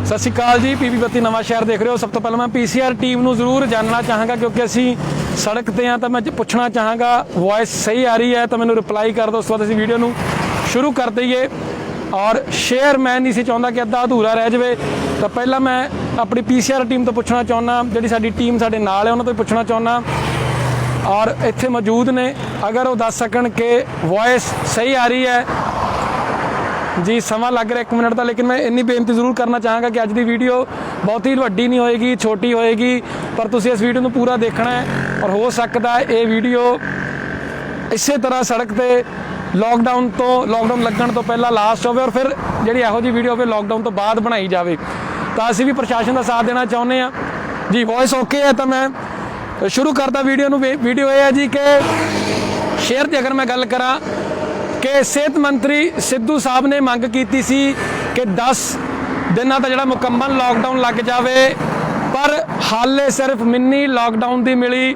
सत श्री अकाल जी। पीबी 32 नवा शहर देख रहे हो। सब तो पहले मैं पीसीआर टीम ਨੂੰ ਜ਼ਰੂਰ ਜਾਣਨਾ ਚਾਹਾਂਗਾ क्योंकि ਅਸੀਂ सड़क ਤੇ ਆ ਤਾਂ मैं ਪੁੱਛਣਾ ਚਾਹਾਂਗਾ वॉइस सही आ रही है तो ਮੈਨੂੰ रिप्लाई कर दो। ਉਸ ਤੋਂ ਬਾਅਦ ਅਸੀਂ ਵੀਡੀਓ ਨੂੰ शुरू कर दईए। और शेयर मैं नहीं सी चाहता कि अद्धा अधूरा रह जाए, तो पहला मैं अपनी पीसीआर टीम तो पूछना चाहना, जी साडी टीम साडे नाल है उन्होंने तो पूछना चाहना और इत्थे मौजूद ने, अगर वो दस सकन कि वॉइस सही आ रही है जी। समा लग रहा 1 मिनट का, लेकिन मैं इन्नी बेनती जरूर करना चाहांगा कि अज की वीडियो बहुत ही वड्डी नहीं होएगी, छोटी होएगी, पर तुसीं इस वीडियो को पूरा देखना है। और हो सकता है ये वीडियो इसे तरह सड़क पर लॉकडाउन लगन तो पहला लास्ट होवे और फिर जी इहो जी वीडियो होवे लॉकडाउन तो बाद बनाई जाए। तो असीं भी प्रशासन का साथ देना चाहुंदे आ जी। वॉइस ओके है तो मैं शुरू करता वीडियो नूं। वीडियो ये है जी कि शेयर की अगर मैं गल करा कि सेहत मंत्री सिद्धू साहब ने मंग की सी कि 10 दिनों का जिहड़ा मुकम्मल लॉकडाउन लग जाए, पर हाले सिर्फ मिनी लॉकडाउन की मिली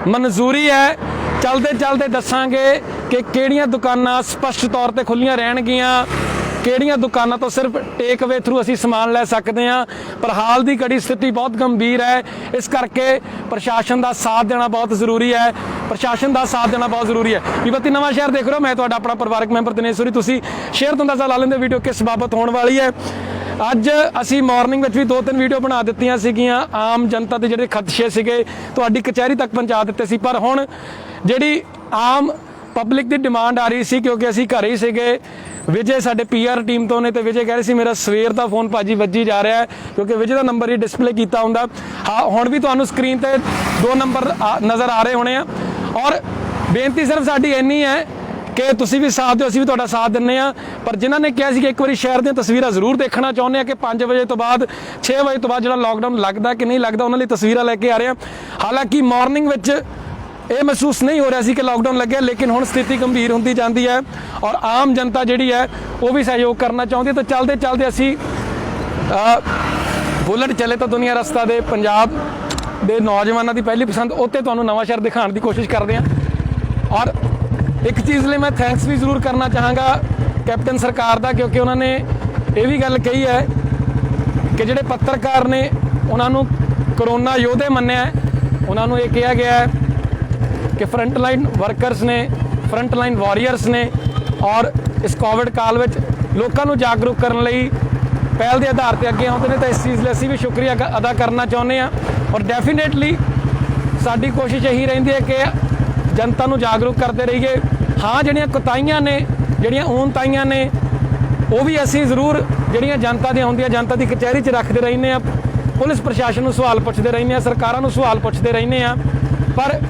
मंजूरी है। चलते चलते दसांगे कि किहड़ियां दुकानां स्पष्ट तौर पर खुलियां रहणगियां, किहड़ियां दुकानां तो सिर्फ टेक अवे थ्रू असीं समान लै सकते हैं। पर हाल की घड़ी स्थिति बहुत गंभीर है, इस करके प्रशासन का साथ देना बहुत जरूरी है। प्रशासन का साथ देना बहुत जरूरी है। पीबी 32 नवा शहर देख रहे हो, मैं तुहाडा अपना परिवारक मैंबर दिनेश सूरी। तुसीं शेयर तो अंदाज़ा ला लेंदे वीडियो किस बाबत होने वाली है। अज असी मॉर्निंग में भी 2-3 वीडियो बना दित्तियां सीगियां, आम जनता के जिहड़े खदशे सीगे तुहाडी कचहरी तक पहुंचा दित्ते सी। पर हुण जिहड़ी आम पब्लिक की डिमांड आ रही सी, क्योंकि असी घर ही सीगे, विजय साडे पीआर टीम तो ने, तो विजय कह रहे सी मेरा सवेर का फोन भाजी वजी जा रहा है, क्योंकि विजय का नंबर ही डिस्पले किया हुंदा। हाँ हुण भी तुहानूं स्क्रीन पर 2 नंबर नज़र आ रहे होने आ। और बेनती सिर्फ साडी इन्नी है कि तुसीं भी साथ दो, असीं भी तुहाडा साथ दिंदे आ। पर जिन्हां ने कहा सी कि एक बार शहर दी तस्वीरां जरूर देखना चाहुंदे आ कि 5 बजे तो बाद 6 बजे तो बाद जिहड़ा लॉकडाउन लगदा कि नहीं लगदा, उन्हां लई तस्वीरां लैके आ रहे हैं। हालांकि मॉर्निंग विच ये महसूस नहीं हो रहा सी कि लॉकडाउन लगे, लेकिन हुण स्थिति गंभीर होंदी जाती है और आम जनता जिहड़ी है वो भी सहयोग करना चाहती है। तो चलते चलते असी बुलेट चले तो दुनिया रस्ता दे पंजाब दे नौजवानों की पहली पसंद उत्ते तुहानूं नवां शहर दिखाने की कोशिश करते हैं। और एक चीज़ लिए मैं थैंक्स भी जरूर करना चाहांगा कैप्टन सरकार का, क्योंकि उन्होंने ये भी गल कही है कि जिहड़े पत्रकार ने उन्होंने करोना योद्धे मन्निया है, उन्होंने ये कहा गया है कि फ्रंट लाइन वर्करस ने, फ्रंट लाइन वॉरीयर्स ने, और इस कोविड काल में लोगों को जागरूक करने लई पहल के आधार पर अगे आते हैं। तो इस चीज़ लिए असीं भी शुक्रिया अदा करना चाहुंदे हैं। और डेफिनेटली साडी कोशिश यही रहिंदी है कि जनता को जागरूक करते रहिए। हाँ जिहड़ियां कोताहियां ने, जिहड़ियां ऊनताहियां ने, वो भी असीं जरूर जिहड़ियां जनता दी आउंदियां जनता की कचहरी च रखते रहने आ, पुलिस प्रशासन को सवाल पुछते रहने आ, सरकारां नूं सवाल पुछते रहने आ। पर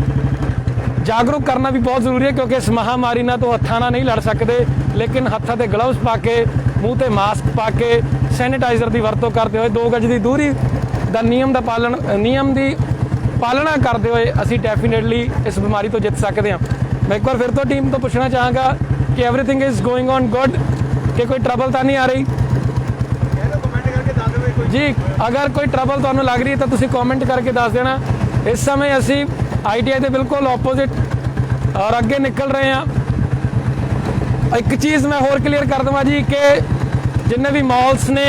जागरूक करना भी बहुत जरूरी है, क्योंकि इस महामारी ना तो हत्थां नाल नहीं लड़ सकते, लेकिन हत्थां ते ग्लव्स पा के, मूँह ते मास्क पा के, सैनिटाइजर की वरतों करते हुए, 2 गज की दूरी का नियम की पालना करते हुए असी डेफिनेटली इस बीमारी तो जित सकते हैं। मैं एक बार फिर तो टीम तो पूछना चाहांगा कि everything is going on good, कि कोई ट्रबल तो नहीं आ रही जी। अगर कोई ट्रबल तुहानूं लग रही है तो तुसीं कॉमेंट करके दस देना। इस समय असी ITI के बिल्कुल ऑपोजिट और अगे निकल रहे हैं। एक चीज़ मैं होर क्लीयर कर देवां जी कि जिन्ने भी मॉल्स ने,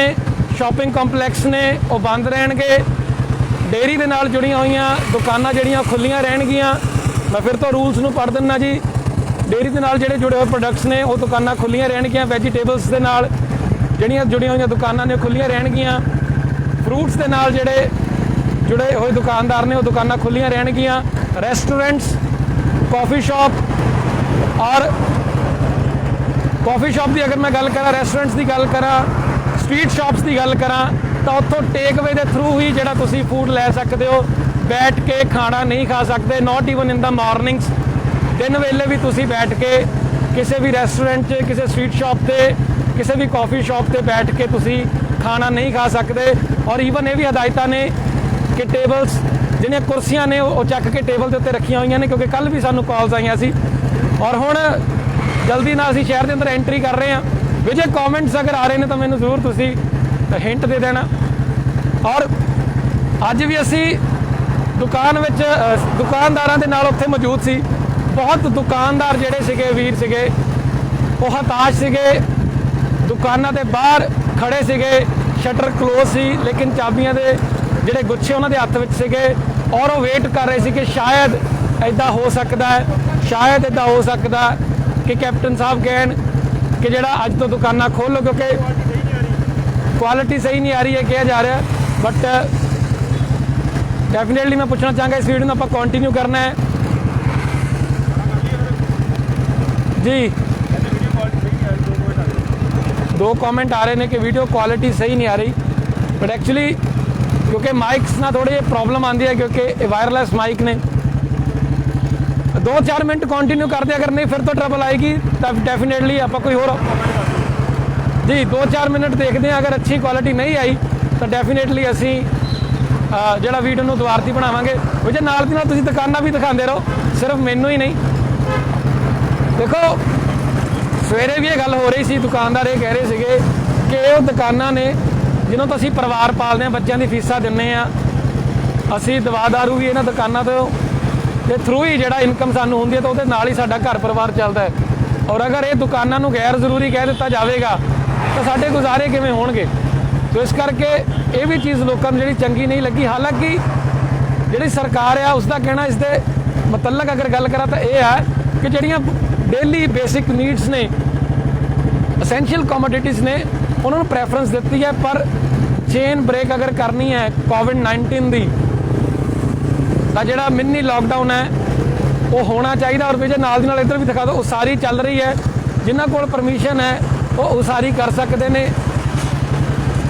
शॉपिंग कॉम्पलैक्स ने, वो बंद रहणगे। डेयरी के नाल जुड़ियां हुई दुकानां जिहड़ियां खुलियां रहणगियां। मैं फिर तो रूल्स नूं पढ़ दिंदा जी। डेयरी के नाल जिहड़े जुड़े हुए प्रोडक्ट्स ने वो दुकानां खुलियां रहणगियां। वैजीटेबल्स के नाल जिहड़ियां जुड़ियां हुई दुकानां ने खुलियां रहणगियां। फ्रूट्स के नाल जिहड़े जुड़े हुए दुकानदार ने वो दुकानां खुलियां रहणगियां। रेस्टोरेंट्स, कॉफ़ी शॉप, और कॉफ़ी शॉप की अगर मैं गल करा, रेस्टोरेंट्स की गल करा, स्ट्रीट शॉप्स की गल करा, तो उत्थों टेक अवे के थ्रू ही जिहड़ा तुसीं फूड लै सकते हो, बैठ के खाना नहीं खा सकते। Not even in the mornings, दिन वेले भी तुसीं बैठ के किसी भी रेस्टोरेंट च, किसी स्ट्रीट शॉप पर, किसी भी कॉफ़ी शॉप पर बैठ के तुसीं खाना नहीं खा सकते। और ईवन ये भी हदायतां ने कि टेबल्स जिहड़ियां कुर्सियां ने वो चक के टेबल के उत्ते रखियां हुई ने, क्योंकि कल भी सानूं कॉल्स आईयां सी। और हुण जल्दी नाल असीं शहर के अंदर एंट्री कर रहे हैं। विजय कॉमेंट्स अगर आ रहे हैं तो मैनूं जरूर तुसीं हिंट दे देना। और अज भी असी दुकानदारां दे नाल उत्थे मौजूद सी। बहुत दुकानदार जिहड़े सीगे वीर सीगे वो हताश सीगे, दुकानां दे बाहर खड़े सीगे ਸ਼ਟਰ ਕਲੋਜ਼ ਸੀ, ਲੇਕਿਨ ਚਾਬੀਆਂ ਦੇ ਜਿਹੜੇ ਗੁੱਛੇ ਉਹਨਾਂ ਦੇ ਹੱਥ ਵਿੱਚ ਸੀਗੇ ਔਰ ਉਹ ਵੇਟ ਕਰ ਰਹੇ ਸੀ ਕਿ ਸ਼ਾਇਦ ਇੱਦਾਂ ਹੋ ਸਕਦਾ ਹੈ, ਸ਼ਾਇਦ ਇੱਦਾਂ ਹੋ ਸਕਦਾ ਕਿ ਕੈਪਟਨ ਸਾਹਿਬ ਕਹਿਣ ਕਿ ਜਿਹੜਾ ਅੱਜ ਤੋਂ ਦੁਕਾਨਾਂ ਖੋਲ੍ਹੋ, ਕਿਉਂਕਿ ਕੁਆਲਿਟੀ ਸਹੀ ਨਹੀਂ ਆ ਰਹੀ ਹੈ ਕਿਹਾ ਜਾ ਰਿਹਾ। ਬਟ ਡੈਫੀਨੇਟਲੀ ਮੈਂ ਪੁੱਛਣਾ ਚਾਹਾਂਗਾ, ਇਸ ਵੀਡੀਓ ਨੂੰ ਆਪਾਂ ਕੰਟੀਨਿਊ ਕਰਨਾ ਹੈ ਜੀ। 2 ਕਮੈਂਟ ਆ ਰਹੇ ਨੇ ਕਿ ਵੀਡੀਓ ਕੁਆਲਿਟੀ ਸਹੀ ਨਹੀਂ ਆ ਰਹੀ, ਬਟ ਐਕਚੁਅਲੀ ਕਿਉਂਕਿ ਮਾਈਕਸ ਨਾਲ ਥੋੜੀ ਜਿਹੀ ਪ੍ਰੋਬਲਮ ਆਉਂਦੀ ਹੈ, ਕਿਉਂਕਿ ਇਹ ਵਾਇਰਲੈਸ ਮਾਈਕ ਨੇ। 2-4 ਮਿੰਟ ਕੰਟੀਨਿਊ ਕਰਦੇ, ਅਗਰ ਨਹੀਂ ਫਿਰ ਤੋਂ ਟਰਬਲ ਆਏਗੀ ਤਾਂ ਡੈਫੀਨੇਟਲੀ ਆਪਾਂ ਕੋਈ ਹੋਰ ਜੀ 2-4 ਮਿੰਟ ਦੇਖਦੇ ਹਾਂ। ਅਗਰ ਅੱਛੀ ਕੁਆਲਿਟੀ ਨਹੀਂ ਆਈ ਤਾਂ ਡੈਫੀਨੇਟਲੀ ਅਸੀਂ ਜਿਹੜਾ ਵੀਡੀਓ ਨੂੰ ਦੁਬਾਰਤੀ ਬਣਾਵਾਂਗੇ। ਉਹ ਜੇ ਨਾਲ ਦੀ ਨਾਲ ਤੁਸੀਂ ਦੁਕਾਨਾਂ ਵੀ ਦਿਖਾਉਂਦੇ ਰਹੋ, ਸਿਰਫ ਮੈਨੂੰ ਹੀ ਨਹੀਂ। ਦੇਖੋ ਸਵੇਰੇ ਵੀ ਇਹ ਗੱਲ ਹੋ ਰਹੀ ਸੀ, ਦੁਕਾਨਦਾਰ ਇਹ ਕਹਿ ਰਹੇ ਸੀਗੇ ਕਿ ਉਹ ਦੁਕਾਨਾਂ ਨੇ ਜਿਹਨਾਂ ਤੋਂ ਅਸੀਂ ਪਰਿਵਾਰ ਪਾਲਦੇ ਹਾਂ, ਬੱਚਿਆਂ ਦੀ ਫੀਸਾਂ ਦਿੰਦੇ ਹਾਂ, ਅਸੀਂ ਦਵਾ ਦਾਰੂ ਵੀ ਇਹਨਾਂ ਦੁਕਾਨਾਂ ਤੋਂ ਦੇ ਥਰੂ ਹੀ ਜਿਹੜਾ ਇਨਕਮ ਸਾਨੂੰ ਹੁੰਦੀ ਹੈ, ਤਾਂ ਉਹਦੇ ਨਾਲ ਹੀ ਸਾਡਾ ਘਰ ਪਰਿਵਾਰ ਚੱਲਦਾ ਹੈ। ਔਰ ਅਗਰ ਇਹ ਦੁਕਾਨਾਂ ਨੂੰ ਗੈਰ ਜ਼ਰੂਰੀ ਕਹਿ ਦਿੱਤਾ ਜਾਵੇਗਾ ਤਾਂ ਸਾਡੇ ਗੁਜ਼ਾਰੇ ਕਿਵੇਂ ਹੋਣਗੇ? ਸੋ ਇਸ ਕਰਕੇ ਇਹ ਵੀ ਚੀਜ਼ ਲੋਕਾਂ ਨੂੰ ਜਿਹੜੀ ਚੰਗੀ ਨਹੀਂ ਲੱਗੀ। ਹਾਲਾਂਕਿ ਜਿਹੜੀ ਸਰਕਾਰ ਆ ਉਸ ਦਾ ਕਹਿਣਾ ਇਸ ਦੇ ਮੁਤਲਕ ਅਗਰ ਗੱਲ ਕਰਾਂ ਤਾਂ ਇਹ ਹੈ ਕਿ ਜਿਹੜੀਆਂ ਡੇਲੀ ਬੇਸਿਕ ਨੀਡਸ ਨੇ, ਅਸੈਂਸ਼ੀਅਲ ਕਮੋਡਿਟੀਜ਼ ਨੇ, ਉਹਨਾਂ ਨੂੰ ਪ੍ਰੈਫਰੈਂਸ ਦਿੱਤੀ ਹੈ। ਪਰ ਚੇਨ ਬ੍ਰੇਕ ਅਗਰ ਕਰਨੀ ਹੈ ਕੋਵਿਡ-19 ਦੀ ਤਾਂ ਜਿਹੜਾ ਮਿੰਨੀ ਲਾਕਡਾਊਨ ਹੈ ਉਹ ਹੋਣਾ ਚਾਹੀਦਾ। ਔਰ ਜੇ ਨਾਲ ਦੀ ਨਾਲ ਇੱਧਰ ਵੀ ਦਿਖਾ ਦਿਓ, ਉਸਾਰੀ ਚੱਲ ਰਹੀ ਹੈ, ਜਿਨ੍ਹਾਂ ਕੋਲ ਪਰਮਿਸ਼ਨ ਹੈ ਉਹ ਉਸਾਰੀ ਕਰ ਸਕਦੇ ਨੇ।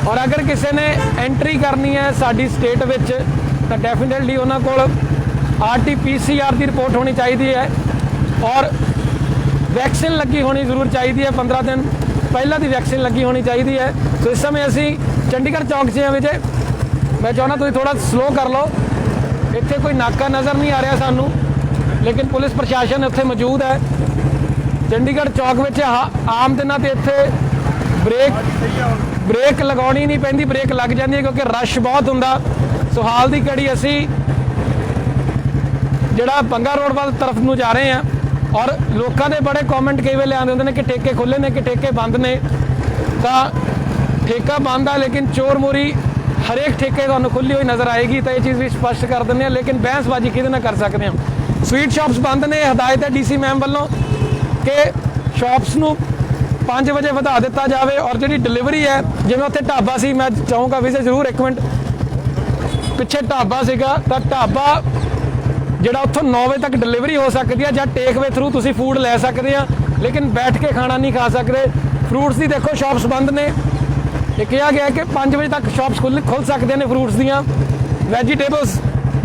ਔਰ ਅਗਰ ਕਿਸੇ ਨੇ ਐਂਟਰੀ ਕਰਨੀ ਹੈ ਸਾਡੀ ਸਟੇਟ ਵਿੱਚ ਤਾਂ ਡੈਫੀਨੇਟਲੀ ਉਹਨਾਂ ਕੋਲ RT-PCR ਦੀ ਰਿਪੋਰਟ ਹੋਣੀ ਚਾਹੀਦੀ ਹੈ ਔਰ ਵੈਕਸੀਨ ਲੱਗੀ ਹੋਣੀ ਜ਼ਰੂਰ ਚਾਹੀਦੀ ਹੈ। 15 ਦਿਨ ਪਹਿਲਾਂ ਦੀ ਵੈਕਸੀਨ ਲੱਗੀ ਹੋਣੀ ਚਾਹੀਦੀ ਹੈ। ਸੋ ਇਸ ਸਮੇਂ ਅਸੀਂ ਚੰਡੀਗੜ੍ਹ ਚੌਂਕ 'ਚ ਹਾਂ ਵਿੱਚ। ਮੈਂ ਚਾਹੁੰਦਾ ਤੁਸੀਂ ਥੋੜਾ ਸਲੋ ਕਰ ਲਓ, ਇੱਥੇ ਕੋਈ ਨਾਕਾ ਨਜ਼ਰ ਨਹੀਂ ਆ ਰਿਹਾ ਸਾਨੂੰ, ਲੇਕਿਨ ਪੁਲਿਸ ਪ੍ਰਸ਼ਾਸਨ ਉੱਥੇ ਮੌਜੂਦ ਹੈ। ਚੰਡੀਗੜ੍ਹ ਚੌਕ ਵਿੱਚ ਆਮ ਦਿਨਾਂ ਤੇ ਇੱਥੇ ਬ੍ਰੇਕ ਲਗਾਉਣੀ ਨਹੀਂ ਪੈਂਦੀ, ਬ੍ਰੇਕ ਲੱਗ ਜਾਂਦੀ ਹੈ ਕਿਉਂਕਿ ਰਸ਼ ਬਹੁਤ ਹੁੰਦਾ। ਸੋ ਹਾਲ ਦੀ ਘੜੀ ਅਸੀਂ ਜਿਹੜਾ ਬੰਗਾ ਰੋਡ ਵੱਲ ਤਰਫ ਨੂੰ ਜਾ ਰਹੇ ਹਾਂ ਔਰ ਲੋਕਾਂ ਦੇ ਬੜੇ ਕਮੈਂਟ ਕਈ ਵੇਲੇ ਆਉਂਦੇ ਹੁੰਦੇ ਨੇ ਕਿ ਠੇਕੇ ਖੁੱਲ੍ਹੇ ਨੇ, ਕਿ ਠੇਕੇ ਬੰਦ ਨੇ। ਤਾਂ ਠੇਕਾ ਬੰਦ ਆ, ਲੇਕਿਨ ਚੋਰ ਮੋਰੀ ਹਰੇਕ ਠੇਕੇ ਤੁਹਾਨੂੰ ਖੁੱਲ੍ਹੀ ਹੋਈ ਨਜ਼ਰ ਆਏਗੀ। ਤਾਂ ਇਹ ਚੀਜ਼ ਵੀ ਸਪਸ਼ਟ ਕਰ ਦਿੰਦੇ ਹਾਂ, ਲੇਕਿਨ ਬਹਿਸਬਾਜ਼ੀ ਕਿਹਦੇ ਨਾਲ ਕਰ ਸਕਦੇ ਹਾਂ? ਸਵੀਟ ਸ਼ਾਪਸ ਬੰਦ ਨੇ। ਹਦਾਇਤ ਹੈ DC ਮੈਮ ਵੱਲੋਂ ਕਿ ਸ਼ਾਪਸ ਨੂੰ 5 ਵਜੇ ਵਧਾ ਦਿੱਤਾ ਜਾਵੇ। ਔਰ ਜਿਹੜੀ ਡਿਲੀਵਰੀ ਹੈ, ਜਿਵੇਂ ਉੱਥੇ ਢਾਬਾ ਸੀ, ਮੈਂ ਚਾਹੂੰਗਾ ਵਿਜ਼ਿਟ ਜ਼ਰੂਰ, 1 ਮਿੰਟ ਪਿੱਛੇ ਢਾਬਾ ਸੀਗਾ, ਤਾਂ ਢਾਬਾ ਜਿਹੜਾ ਉੱਥੋਂ 9 ਵਜੇ ਤੱਕ ਡਿਲੀਵਰੀ ਹੋ ਸਕਦੀ ਹੈ ਜਾਂ ਟੇਕਵੇ ਥਰੂ ਤੁਸੀਂ ਫੂਡ ਲੈ ਸਕਦੇ ਆ, ਲੇਕਿਨ ਬੈਠ ਕੇ ਖਾਣਾ ਨਹੀਂ ਖਾ ਸਕਦੇ। ਫਰੂਟਸ ਦੀ ਦੇਖੋ ਸ਼ਾਪਸ ਬੰਦ ਨੇ। ਇਹ ਕਿਹਾ ਗਿਆ ਕਿ 5 ਵਜੇ ਤੱਕ ਸ਼ਾਪਸ ਖੁੱਲ੍ਹ ਸਕਦੇ ਨੇ ਫਰੂਟਸ ਦੀਆਂ। ਵੈਜੀਟੇਬਲਸ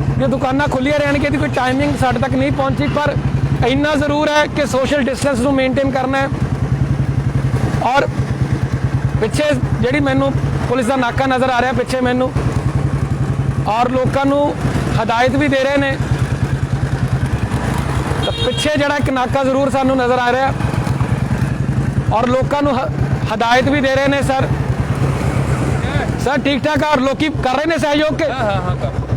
ਦੀਆਂ ਦੁਕਾਨਾਂ ਖੁੱਲ੍ਹੀਆਂ ਰਹਿਣਗੀਆਂ, ਇਹਦੀ ਕੋਈ ਟਾਈਮਿੰਗ ਸਾਡੇ ਤੱਕ ਨਹੀਂ ਪਹੁੰਚੀ, ਪਰ ਇੰਨਾ ਜ਼ਰੂਰ ਹੈ ਕਿ ਸੋਸ਼ਲ ਡਿਸਟੈਂਸ ਨੂੰ ਮੇਨਟੇਨ ਕਰਨਾ ਹੈ। ਔਰ ਪਿੱਛੇ ਜਿਹੜੀ ਮੈਨੂੰ ਪੁਲਿਸ ਦਾ ਨਾਕਾ ਨਜ਼ਰ ਆ ਰਿਹਾ ਪਿੱਛੇ ਮੈਨੂੰ, ਔਰ ਲੋਕਾਂ ਨੂੰ ਹਦਾਇਤ ਵੀ ਦੇ ਰਹੇ ਨੇ। ਤਾਂ ਪਿੱਛੇ ਜਿਹੜਾ ਇੱਕ ਨਾਕਾ ਜ਼ਰੂਰ ਸਾਨੂੰ ਨਜ਼ਰ ਆ ਰਿਹਾ ਔਰ ਲੋਕਾਂ ਨੂੰ ਹਦਾਇਤ ਵੀ ਦੇ ਰਹੇ ਨੇ। ਸਰ ਠੀਕ ਠਾਕ? ਔਰ ਲੋਕੀ ਕਰ ਰਹੇ ਨੇ ਸਹਿਯੋਗ ਕੇ?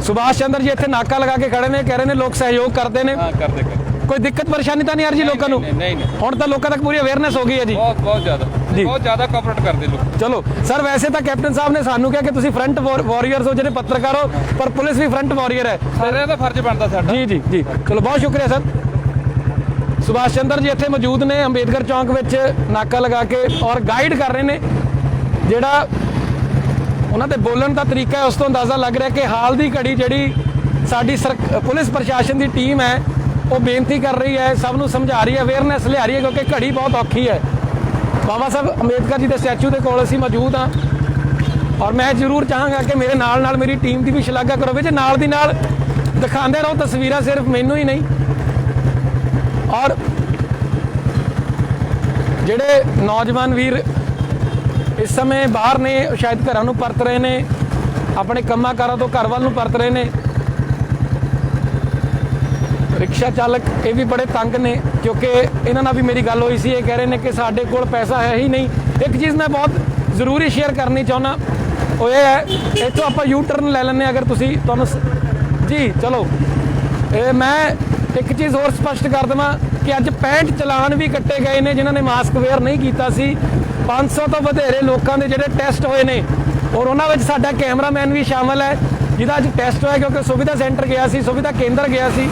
ਸੁਭਾਸ਼ ਚੰਦਰ ਜੀ ਇੱਥੇ ਨਾਕਾ ਲਗਾ ਕੇ ਖੜੇ ਨੇ, ਕਹਿ ਰਹੇ ਨੇ ਲੋਕ ਸਹਿਯੋਗ ਕਰਦੇ ਨੇ। ਕੋਈ ਦਿੱਕਤ ਪਰੇਸ਼ਾਨੀ ਤਾਂ ਨਹੀਂ ਆ ਰਹੀ ਜੀ ਲੋਕਾਂ ਨੂੰ? ਹੁਣ ਤਾਂ ਲੋਕਾਂ ਤੱਕ ਪੂਰੀ ਅਵੇਅਰਨੈਸ ਹੋ ਗਈ ਹੈ ਜੀ, ਬਹੁਤ ਜ਼ਿਆਦਾ ਕੋਆਪਰੇਟ ਕਰਦੇ ਲੋਕ। ਚਲੋ ਸਰ, ਵੈਸੇ ਤਾਂ ਕੈਪਟਨ ਸਾਹਿਬ ਨੇ ਸਾਨੂੰ ਕਿਹਾ ਕਿ ਤੁਸੀਂ ਫਰੰਟ ਵਾਰੀਅਰਸ ਹੋ, ਜਿਹੜੇ ਪੱਤਰਕਾਰ ਹੋ, ਪਰ ਪੁਲਿਸ ਵੀ ਫਰੰਟ ਵਾਰੀਅਰ ਹੈ, ਸਾਰਿਆਂ ਦਾ ਫਰਜ਼ ਬਣਦਾ ਸਾਡਾ। ਜੀ। ਚਲੋ ਬਹੁਤ ਸ਼ੁਕਰੀਆ ਸਰ। ਸੁਭਾਸ਼ ਚੰਦਰ ਜੀ ਇੱਥੇ ਮੌਜੂਦ ਨੇ ਅੰਬੇਦਕਰ ਚੌਂਕ ਵਿੱਚ ਨਾਕਾ ਲਗਾ ਕੇ ਔਰ ਗਾਈਡ ਕਰ ਰਹੇ ਨੇ। ਜਿਹੜਾ ਉਹਨਾਂ ਦੇ ਬੋਲਣ ਦਾ ਤਰੀਕਾ ਹੈ ਉਸ ਤੋਂ ਅੰਦਾਜ਼ਾ ਲੱਗ ਰਿਹਾ ਕਿ ਹਾਲ ਦੀ ਘੜੀ ਜਿਹੜੀ ਸਾਡੀ ਪੁਲਿਸ ਪ੍ਰਸ਼ਾਸਨ ਦੀ ਟੀਮ ਹੈ ਉਹ ਬੇਨਤੀ ਕਰ ਰਹੀ ਹੈ, ਸਭ ਨੂੰ ਸਮਝਾ ਰਹੀ ਹੈ, ਅਵੇਅਰਨੈਸ ਲਿਆ ਰਹੀ ਹੈ, ਕਿਉਂਕਿ ਘੜੀ ਬਹੁਤ ਔਖੀ ਹੈ। ਬਾਬਾ ਸਾਹਿਬ ਅੰਬੇਦਕਰ ਜੀ ਦੇ ਸਟੈਚੂ ਦੇ ਕੋਲ ਅਸੀਂ ਮੌਜੂਦ ਹਾਂ ਔਰ ਮੈਂ ਜ਼ਰੂਰ ਚਾਹਾਂਗਾ ਕਿ ਮੇਰੇ ਨਾਲ ਮੇਰੀ ਟੀਮ ਦੀ ਵੀ ਸ਼ਲਾਘਾ ਕਰੋ ਵਿੱਚ, ਨਾਲ ਦੀ ਨਾਲ ਦਿਖਾਉਂਦੇ ਰਹੋ ਤਸਵੀਰਾਂ, ਸਿਰਫ ਮੈਨੂੰ ਹੀ ਨਹੀਂ। ਔਰ ਜਿਹੜੇ ਨੌਜਵਾਨ ਵੀਰ ਇਸ ਸਮੇਂ ਬਾਹਰ ਨੇ, ਸ਼ਾਇਦ ਘਰਾਂ ਨੂੰ ਪਰਤ ਰਹੇ ਨੇ, ਆਪਣੇ ਕੰਮਾਂ ਕਾਰਾਂ ਤੋਂ ਘਰ ਵੱਲ ਨੂੰ ਪਰਤ ਰਹੇ ਨੇ। ਰਿਕਸ਼ਾ ਚਾਲਕ ਇਹ ਵੀ ਬੜੇ ਤੰਗ ਨੇ, ਕਿਉਂਕਿ ਇਹਨਾਂ ਨਾਲ ਵੀ ਮੇਰੀ ਗੱਲ ਹੋਈ ਸੀ। ਇਹ ਕਹਿ ਰਹੇ ਨੇ ਕਿ ਸਾਡੇ ਕੋਲ ਪੈਸਾ ਹੈ ਹੀ ਨਹੀਂ। ਇੱਕ ਚੀਜ਼ ਮੈਂ ਬਹੁਤ ਜ਼ਰੂਰੀ ਸ਼ੇਅਰ ਕਰਨੀ ਚਾਹੁੰਦਾ, ਉਹ ਇਹ ਹੈ, ਇੱਥੋਂ ਆਪਾਂ ਯੂ ਟਰਨ ਲੈ ਲੈਂਦੇ ਅਗਰ ਤੁਸੀਂ ਤੁਹਾਨੂੰ ਜੀ। ਚਲੋ ਮੈਂ ਇੱਕ ਚੀਜ਼ ਹੋਰ ਸਪਸ਼ਟ ਕਰ ਦੇਵਾਂ ਕਿ ਅੱਜ 65 ਚਲਾਨ ਵੀ ਕੱਟੇ ਗਏ ਨੇ ਜਿਨ੍ਹਾਂ ਨੇ ਮਾਸਕ ਵੇਅਰ ਨਹੀਂ ਕੀਤਾ ਸੀ। 500 ਤੋਂ ਵਧੇਰੇ ਲੋਕਾਂ ਦੇ ਜਿਹੜੇ ਟੈਸਟ ਹੋਏ ਨੇ ਔਰ ਉਹਨਾਂ ਵਿੱਚ ਸਾਡਾ ਕੈਮਰਾਮੈਨ ਵੀ ਸ਼ਾਮਲ ਹੈ ਜਿਹਦਾ ਅੱਜ ਟੈਸਟ ਹੋਇਆ, ਕਿਉਂਕਿ ਸੁਵਿਧਾ ਸੈਂਟਰ ਗਿਆ ਸੀ, ਸੁਵਿਧਾ ਕੇਂਦਰ ਗਿਆ ਸੀ,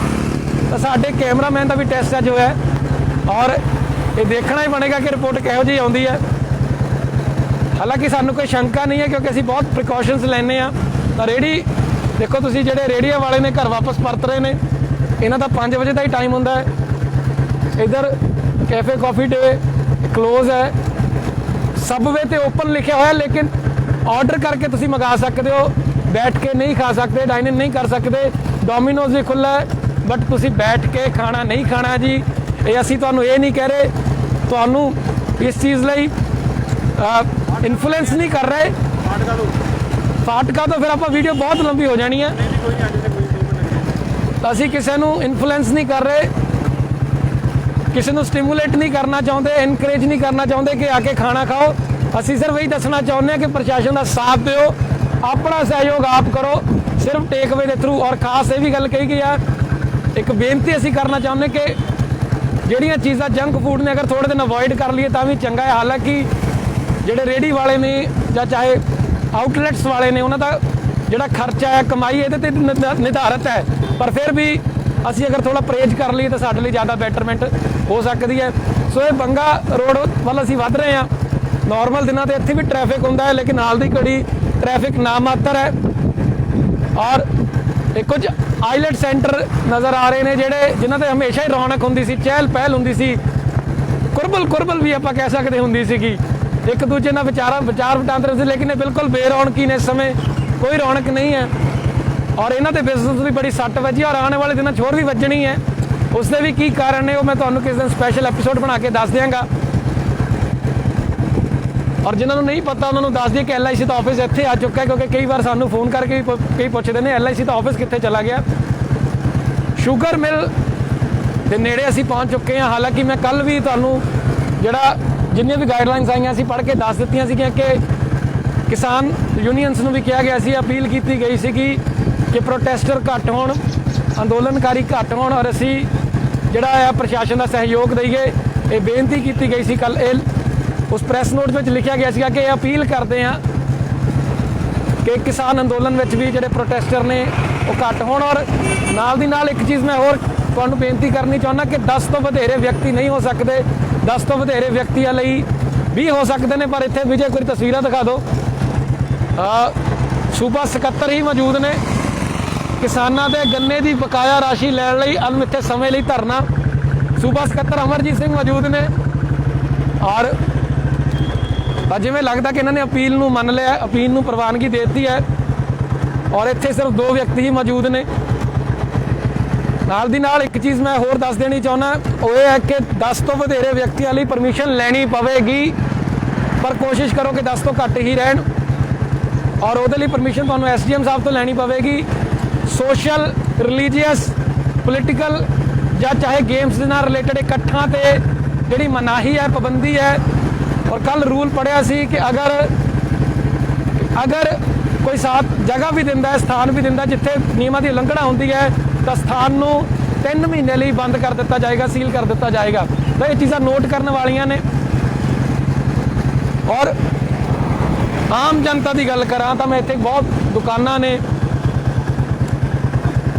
ਤਾਂ ਸਾਡੇ ਕੈਮਰਾਮੈਨ ਦਾ ਵੀ ਟੈਸਟ ਅੱਜ ਹੋਇਆ। ਔਰ ਇਹ ਦੇਖਣਾ ਹੀ ਬਣੇਗਾ ਕਿ ਰਿਪੋਰਟ ਕਿਹੋ ਜਿਹੀ ਆਉਂਦੀ ਹੈ। ਹਾਲਾਂਕਿ ਸਾਨੂੰ ਕੋਈ ਸ਼ੰਕਾ ਨਹੀਂ ਹੈ ਕਿਉਂਕਿ ਅਸੀਂ ਬਹੁਤ ਪ੍ਰੀਕਾਸ਼ਨਸ ਲੈਂਦੇ ਹਾਂ। ਤਾਂ ਰੇਹੜੀ ਦੇਖੋ ਤੁਸੀਂ, ਜਿਹੜੇ ਰੇਹੜੀਆਂ ਵਾਲੇ ਨੇ ਘਰ ਵਾਪਸ ਪਰਤ ਰਹੇ ਨੇ, ਇਹਨਾਂ ਦਾ 5 ਵਜੇ ਦਾ ਹੀ ਟਾਈਮ ਹੁੰਦਾ ਹੈ। ਇੱਧਰ ਕੈਫੇ ਕਾਫੀ ਡੇ ਕਲੋਜ਼ ਹੈ। ਸਬਵੇ ਤੇ ਓਪਨ ਲਿਖਿਆ ਹੋਇਆ, ਲੇਕਿਨ ਆਰਡਰ ਕਰਕੇ ਤੁਸੀਂ ਮੰਗਾ ਸਕਦੇ ਹੋ, ਬੈਠ ਕੇ ਨਹੀਂ ਖਾ ਸਕਦੇ, ਡਾਈਨ ਇਨ ਨਹੀਂ ਕਰ ਸਕਦੇ। ਡੋਮੀਨੋਜ਼ ਵੀ ਖੁੱਲ੍ਹਾ ਹੈ, ਬਟ ਤੁਸੀਂ ਬੈਠ ਕੇ ਖਾਣਾ ਨਹੀਂ ਖਾਣਾ ਜੀ। ਇਹ ਅਸੀਂ ਤੁਹਾਨੂੰ ਇਹ ਨਹੀਂ ਕਹਿ ਰਹੇ, ਤੁਹਾਨੂੰ ਇਸ ਚੀਜ਼ ਲਈ ਇਨਫਲੂਐਂਸ ਨਹੀਂ ਕਰ ਰਹੇ। ਫਾਟਕਾ ਤੋਂ ਫਿਰ ਆਪਾਂ ਵੀਡੀਓ ਬਹੁਤ ਲੰਬੀ ਹੋ ਜਾਣੀ ਹੈ। ਅਸੀਂ ਕਿਸੇ ਨੂੰ ਇਨਫਲੂਐਂਸ ਨਹੀਂ ਕਰ ਰਹੇ, ਕਿਸੇ ਨੂੰ ਸਟਿਮੂਲੇਟ ਨਹੀਂ ਕਰਨਾ ਚਾਹੁੰਦੇ, ਇਨਕਰੇਜ ਨਹੀਂ ਕਰਨਾ ਚਾਹੁੰਦੇ ਕਿ ਆ ਕੇ ਖਾਣਾ ਖਾਓ। ਅਸੀਂ ਸਿਰਫ ਇਹੀ ਦੱਸਣਾ ਚਾਹੁੰਦੇ ਹਾਂ ਕਿ ਪ੍ਰਸ਼ਾਸਨ ਦਾ ਸਾਥ ਦਿਓ, ਆਪਣਾ ਸਹਿਯੋਗ ਆਪ ਕਰੋ, ਸਿਰਫ ਟੇਕਅਵੇ ਦੇ ਥਰੂ। ਔਰ ਖਾਸ ਇਹ ਵੀ ਗੱਲ ਕਹੀ ਗਈ ਆ, ਇੱਕ ਬੇਨਤੀ ਅਸੀਂ ਕਰਨਾ ਚਾਹੁੰਦੇ ਕਿ ਜਿਹੜੀਆਂ ਚੀਜ਼ਾਂ ਜੰਕ ਫੂਡ ਨੇ, ਅਗਰ ਥੋੜੇ ਦਿਨ ਅਵੋਇਡ ਕਰ ਲਈਏ ਤਾਂ ਵੀ ਚੰਗਾ ਹੈ। ਹਾਲਾਂਕਿ ਜਿਹੜੇ ਰੇਹੜੀ ਵਾਲੇ ਨੇ ਜਾਂ ਚਾਹੇ ਆਊਟਲੈਟਸ ਵਾਲੇ ਨੇ, ਉਹਨਾਂ ਦਾ ਜਿਹੜਾ ਖਰਚਾ ਹੈ, ਕਮਾਈ ਇਹਦੇ ਤੇ ਨਿਰਧਾਰਿਤ ਹੈ, ਪਰ ਫਿਰ ਵੀ ਅਸੀਂ ਅਗਰ ਥੋੜਾ ਪਰਹੇਜ਼ ਕਰ ਲਈਏ ਤਾਂ ਸਾਡੇ ਲਈ ਜ਼ਿਆਦਾ ਬੈਟਰਮੈਂਟ ਹੋ ਸਕਦੀ ਹੈ। ਸੋ ਇਹ ਬੰਗਾ ਰੋਡ ਵੱਲ ਅਸੀਂ ਵੱਧ ਰਹੇ ਹਾਂ। ਨਾਰਮਲ ਦਿਨਾਂ ਤੇ ਇੱਥੇ ਵੀ ਟ੍ਰੈਫਿਕ ਹੁੰਦਾ ਹੈ, ਲੇਕਿਨ ਹਾਲ ਦੀ ਘੜੀ ਟ੍ਰੈਫਿਕ ਨਾ ਮਾਤਰ ਹੈ। ਔਰ ਇਹ ਕੁਝ ਆਈਲੈਟ ਸੈਂਟਰ ਨਜ਼ਰ ਆ ਰਹੇ ਨੇ ਜਿਨ੍ਹਾਂ ਤੇ ਹਮੇਸ਼ਾ ਹੀ ਰੌਣਕ ਹੁੰਦੀ ਸੀ, ਚਹਿਲ ਪਹਿਲ ਹੁੰਦੀ ਸੀ, ਕੁਰਬਲ ਵੀ ਆਪਾਂ ਕਹਿ ਸਕਦੇ ਹੁੰਦੀ ਸੀਗੀ, ਇੱਕ ਦੂਜੇ ਨਾਲ ਵਿਚਾਰ ਵਟਾਂਦਰੇ ਸੀ। ਲੇਕਿਨ ਇਹ ਬਿਲਕੁਲ ਬੇਰੌਣਕੀ ਨੇ, ਇਸ ਸਮੇਂ ਕੋਈ ਰੌਣਕ ਨਹੀਂ ਹੈ। ਔਰ ਇਹਨਾਂ ਦੇ ਬਿਜ਼ਨਸ ਦੀ ਬੜੀ ਸੱਟ ਵੱਜੀ, ਔਰ ਆਉਣ ਵਾਲੇ ਦਿਨਾਂ 'ਚ ਹੋਰ ਵੀ ਵੱਜਣੀ ਹੈ। ਉਸ ਦੇ ਵੀ ਕੀ ਕਾਰਨ ਨੇ ਉਹ ਮੈਂ ਤੁਹਾਨੂੰ ਕਿਸੇ ਦਿਨ ਸਪੈਸ਼ਲ ਐਪੀਸੋਡ ਬਣਾ ਕੇ ਦੱਸ ਦਿਆਂਗਾ। ਔਰ ਜਿਨ੍ਹਾਂ ਨੂੰ ਨਹੀਂ ਪਤਾ ਉਹਨਾਂ ਨੂੰ ਦੱਸ ਦਈਏ ਕਿ LIC ਦਾ ਆਫਿਸ ਇੱਥੇ ਆ ਚੁੱਕਾ ਹੈ, ਕਿਉਂਕਿ ਕਈ ਵਾਰ ਸਾਨੂੰ ਫੋਨ ਕਰਕੇ ਕਈ ਪੁੱਛਦੇ ਨੇ LIC ਦਾ ਆਫਿਸ ਕਿੱਥੇ ਚਲਾ ਗਿਆ। ਸ਼ੂਗਰ ਮਿਲ ਦੇ ਨੇੜੇ ਅਸੀਂ ਪਹੁੰਚ ਚੁੱਕੇ ਹਾਂ। ਹਾਲਾਂਕਿ ਮੈਂ ਕੱਲ ਵੀ ਤੁਹਾਨੂੰ ਜਿੰਨੀਆਂ ਵੀ ਗਾਈਡਲਾਈਨਸ ਆਈਆਂ ਸੀ ਪੜ੍ਹ ਕੇ ਦੱਸ ਦਿੱਤੀਆਂ ਸੀਗੀਆਂ ਕਿ ਕਿਸਾਨ ਯੂਨੀਅਨਸ ਨੂੰ ਵੀ ਕਿਹਾ ਗਿਆ ਸੀ, ਅਪੀਲ ਕੀਤੀ ਗਈ ਸੀਗੀ ਕਿ ਪ੍ਰੋਟੈਸਟਰ ਘੱਟ ਹੋਣ, ਅੰਦੋਲਨਕਾਰੀ ਘੱਟ ਹੋਣ, ਔਰ ਅਸੀਂ ਜਿਹੜਾ ਆ ਪ੍ਰਸ਼ਾਸਨ ਦਾ ਸਹਿਯੋਗ ਦਈਏ। ਇਹ ਬੇਨਤੀ ਕੀਤੀ ਗਈ ਸੀ ਕੱਲ। ਉਸ ਪ੍ਰੈਸ ਨੋਟ ਵਿੱਚ ਲਿਖਿਆ ਗਿਆ ਸੀਗਾ ਕਿ ਇਹ ਅਪੀਲ ਕਰਦੇ ਹਾਂ ਕਿ ਕਿਸਾਨ ਅੰਦੋਲਨ ਵਿੱਚ ਵੀ ਜਿਹੜੇ ਪ੍ਰੋਟੈਸਟਰ ਨੇ ਉਹ ਘੱਟ ਹੋਣ। ਔਰ ਨਾਲ ਦੀ ਨਾਲ ਇੱਕ ਚੀਜ਼ ਮੈਂ ਹੋਰ ਤੁਹਾਨੂੰ ਬੇਨਤੀ ਕਰਨੀ ਚਾਹੁੰਦਾ ਕਿ 10 ਤੋਂ ਵਧੇਰੇ ਵਿਅਕਤੀ ਨਹੀਂ ਹੋ ਸਕਦੇ, 10 ਤੋਂ ਵਧੇਰੇ ਵਿਅਕਤੀਆਂ ਲਈ ਵੀ ਹੋ ਸਕਦੇ ਨੇ। ਪਰ ਇੱਥੇ ਵਿਜੇ ਕੋਈ ਤਸਵੀਰਾਂ ਦਿਖਾ ਦਿਓ। ਸੂਬਾ ਸਕੱਤਰ ਹੀ ਮੌਜੂਦ ਨੇ। ਕਿਸਾਨਾਂ ਦੇ ਗੰਨੇ ਦੀ ਬਕਾਇਆ ਰਾਸ਼ੀ ਲੈਣ ਲਈ ਅਣਮਿੱਥੇ ਸਮੇਂ ਲਈ ਧਰਨਾ। ਸੂਬਾ ਸਕੱਤਰ ਅਮਰਜੀਤ ਸਿੰਘ ਮੌਜੂਦ ਨੇ। ਔਰ ਜਿਵੇਂ ਲੱਗਦਾ ਕਿ ਇਹਨਾਂ ਨੇ ਅਪੀਲ ਨੂੰ ਮੰਨ ਲਿਆ, ਅਪੀਲ ਨੂੰ ਪ੍ਰਵਾਨਗੀ ਦੇ ਦਿੱਤੀ ਹੈ। ਔਰ ਇੱਥੇ ਸਿਰਫ 2 ਵਿਅਕਤੀ ਹੀ ਮੌਜੂਦ ਨੇ। ਨਾਲ ਦੀ ਨਾਲ ਇੱਕ ਚੀਜ਼ ਮੈਂ ਹੋਰ ਦੱਸ ਦੇਣੀ ਚਾਹੁੰਦਾ, ਉਹ ਇਹ ਹੈ ਕਿ 10 ਤੋਂ ਵਧੇਰੇ ਵਿਅਕਤੀਆਂ ਲਈ ਪਰਮਿਸ਼ਨ ਲੈਣੀ ਪਵੇਗੀ, ਪਰ ਕੋਸ਼ਿਸ਼ ਕਰੋ ਕਿ 10 ਤੋਂ ਘੱਟ ਹੀ ਰਹਿਣ। ਔਰ ਉਹਦੇ ਲਈ ਪਰਮਿਸ਼ਨ ਤੁਹਾਨੂੰ SDM ਸਾਹਿਬ ਤੋਂ ਲੈਣੀ ਪਵੇਗੀ। ਸੋਸ਼ਲ, ਰਿਲੀਜੀਅਸ, ਪੋਲੀਟੀਕਲ ਜਾਂ ਚਾਹੇ ਗੇਮਸ ਦੇ ਨਾਲ ਰਿਲੇਟਡ ਇਕੱਠਾਂ ਤੇ ਜਿਹੜੀ ਮਨਾਹੀ ਹੈ, ਪਾਬੰਦੀ ਹੈ। ਔਰ ਕੱਲ ਰੂਲ ਪੜਿਆ ਸੀ ਕਿ ਅਗਰ ਕੋਈ ਸਾਥ ਜਗ੍ਹਾ ਵੀ ਦਿੰਦਾ ਹੈ, ਸਥਾਨ ਵੀ ਦਿੰਦਾ ਜਿੱਥੇ ਨਿਯਮਾਂ ਦੀ ਉਲੰਘਣਾ ਹੁੰਦੀ ਹੈ, ਤਾਂ ਸਥਾਨ ਨੂੰ 3 ਮਹੀਨੇ ਲਈ ਬੰਦ ਕਰ ਦਿੱਤਾ ਜਾਏਗਾ, ਸੀਲ ਕਰ ਦਿੱਤਾ ਜਾਏਗਾ। ਤਾਂ ਇਹ ਚੀਜ਼ਾਂ ਨੋਟ ਕਰਨ ਵਾਲੀਆਂ ਨੇ। ਔਰ ਆਮ ਜਨਤਾ ਦੀ ਗੱਲ ਕਰਾਂ ਤਾਂ ਮੈਂ ਇੱਥੇ ਬਹੁਤ ਦੁਕਾਨਾਂ ਨੇ,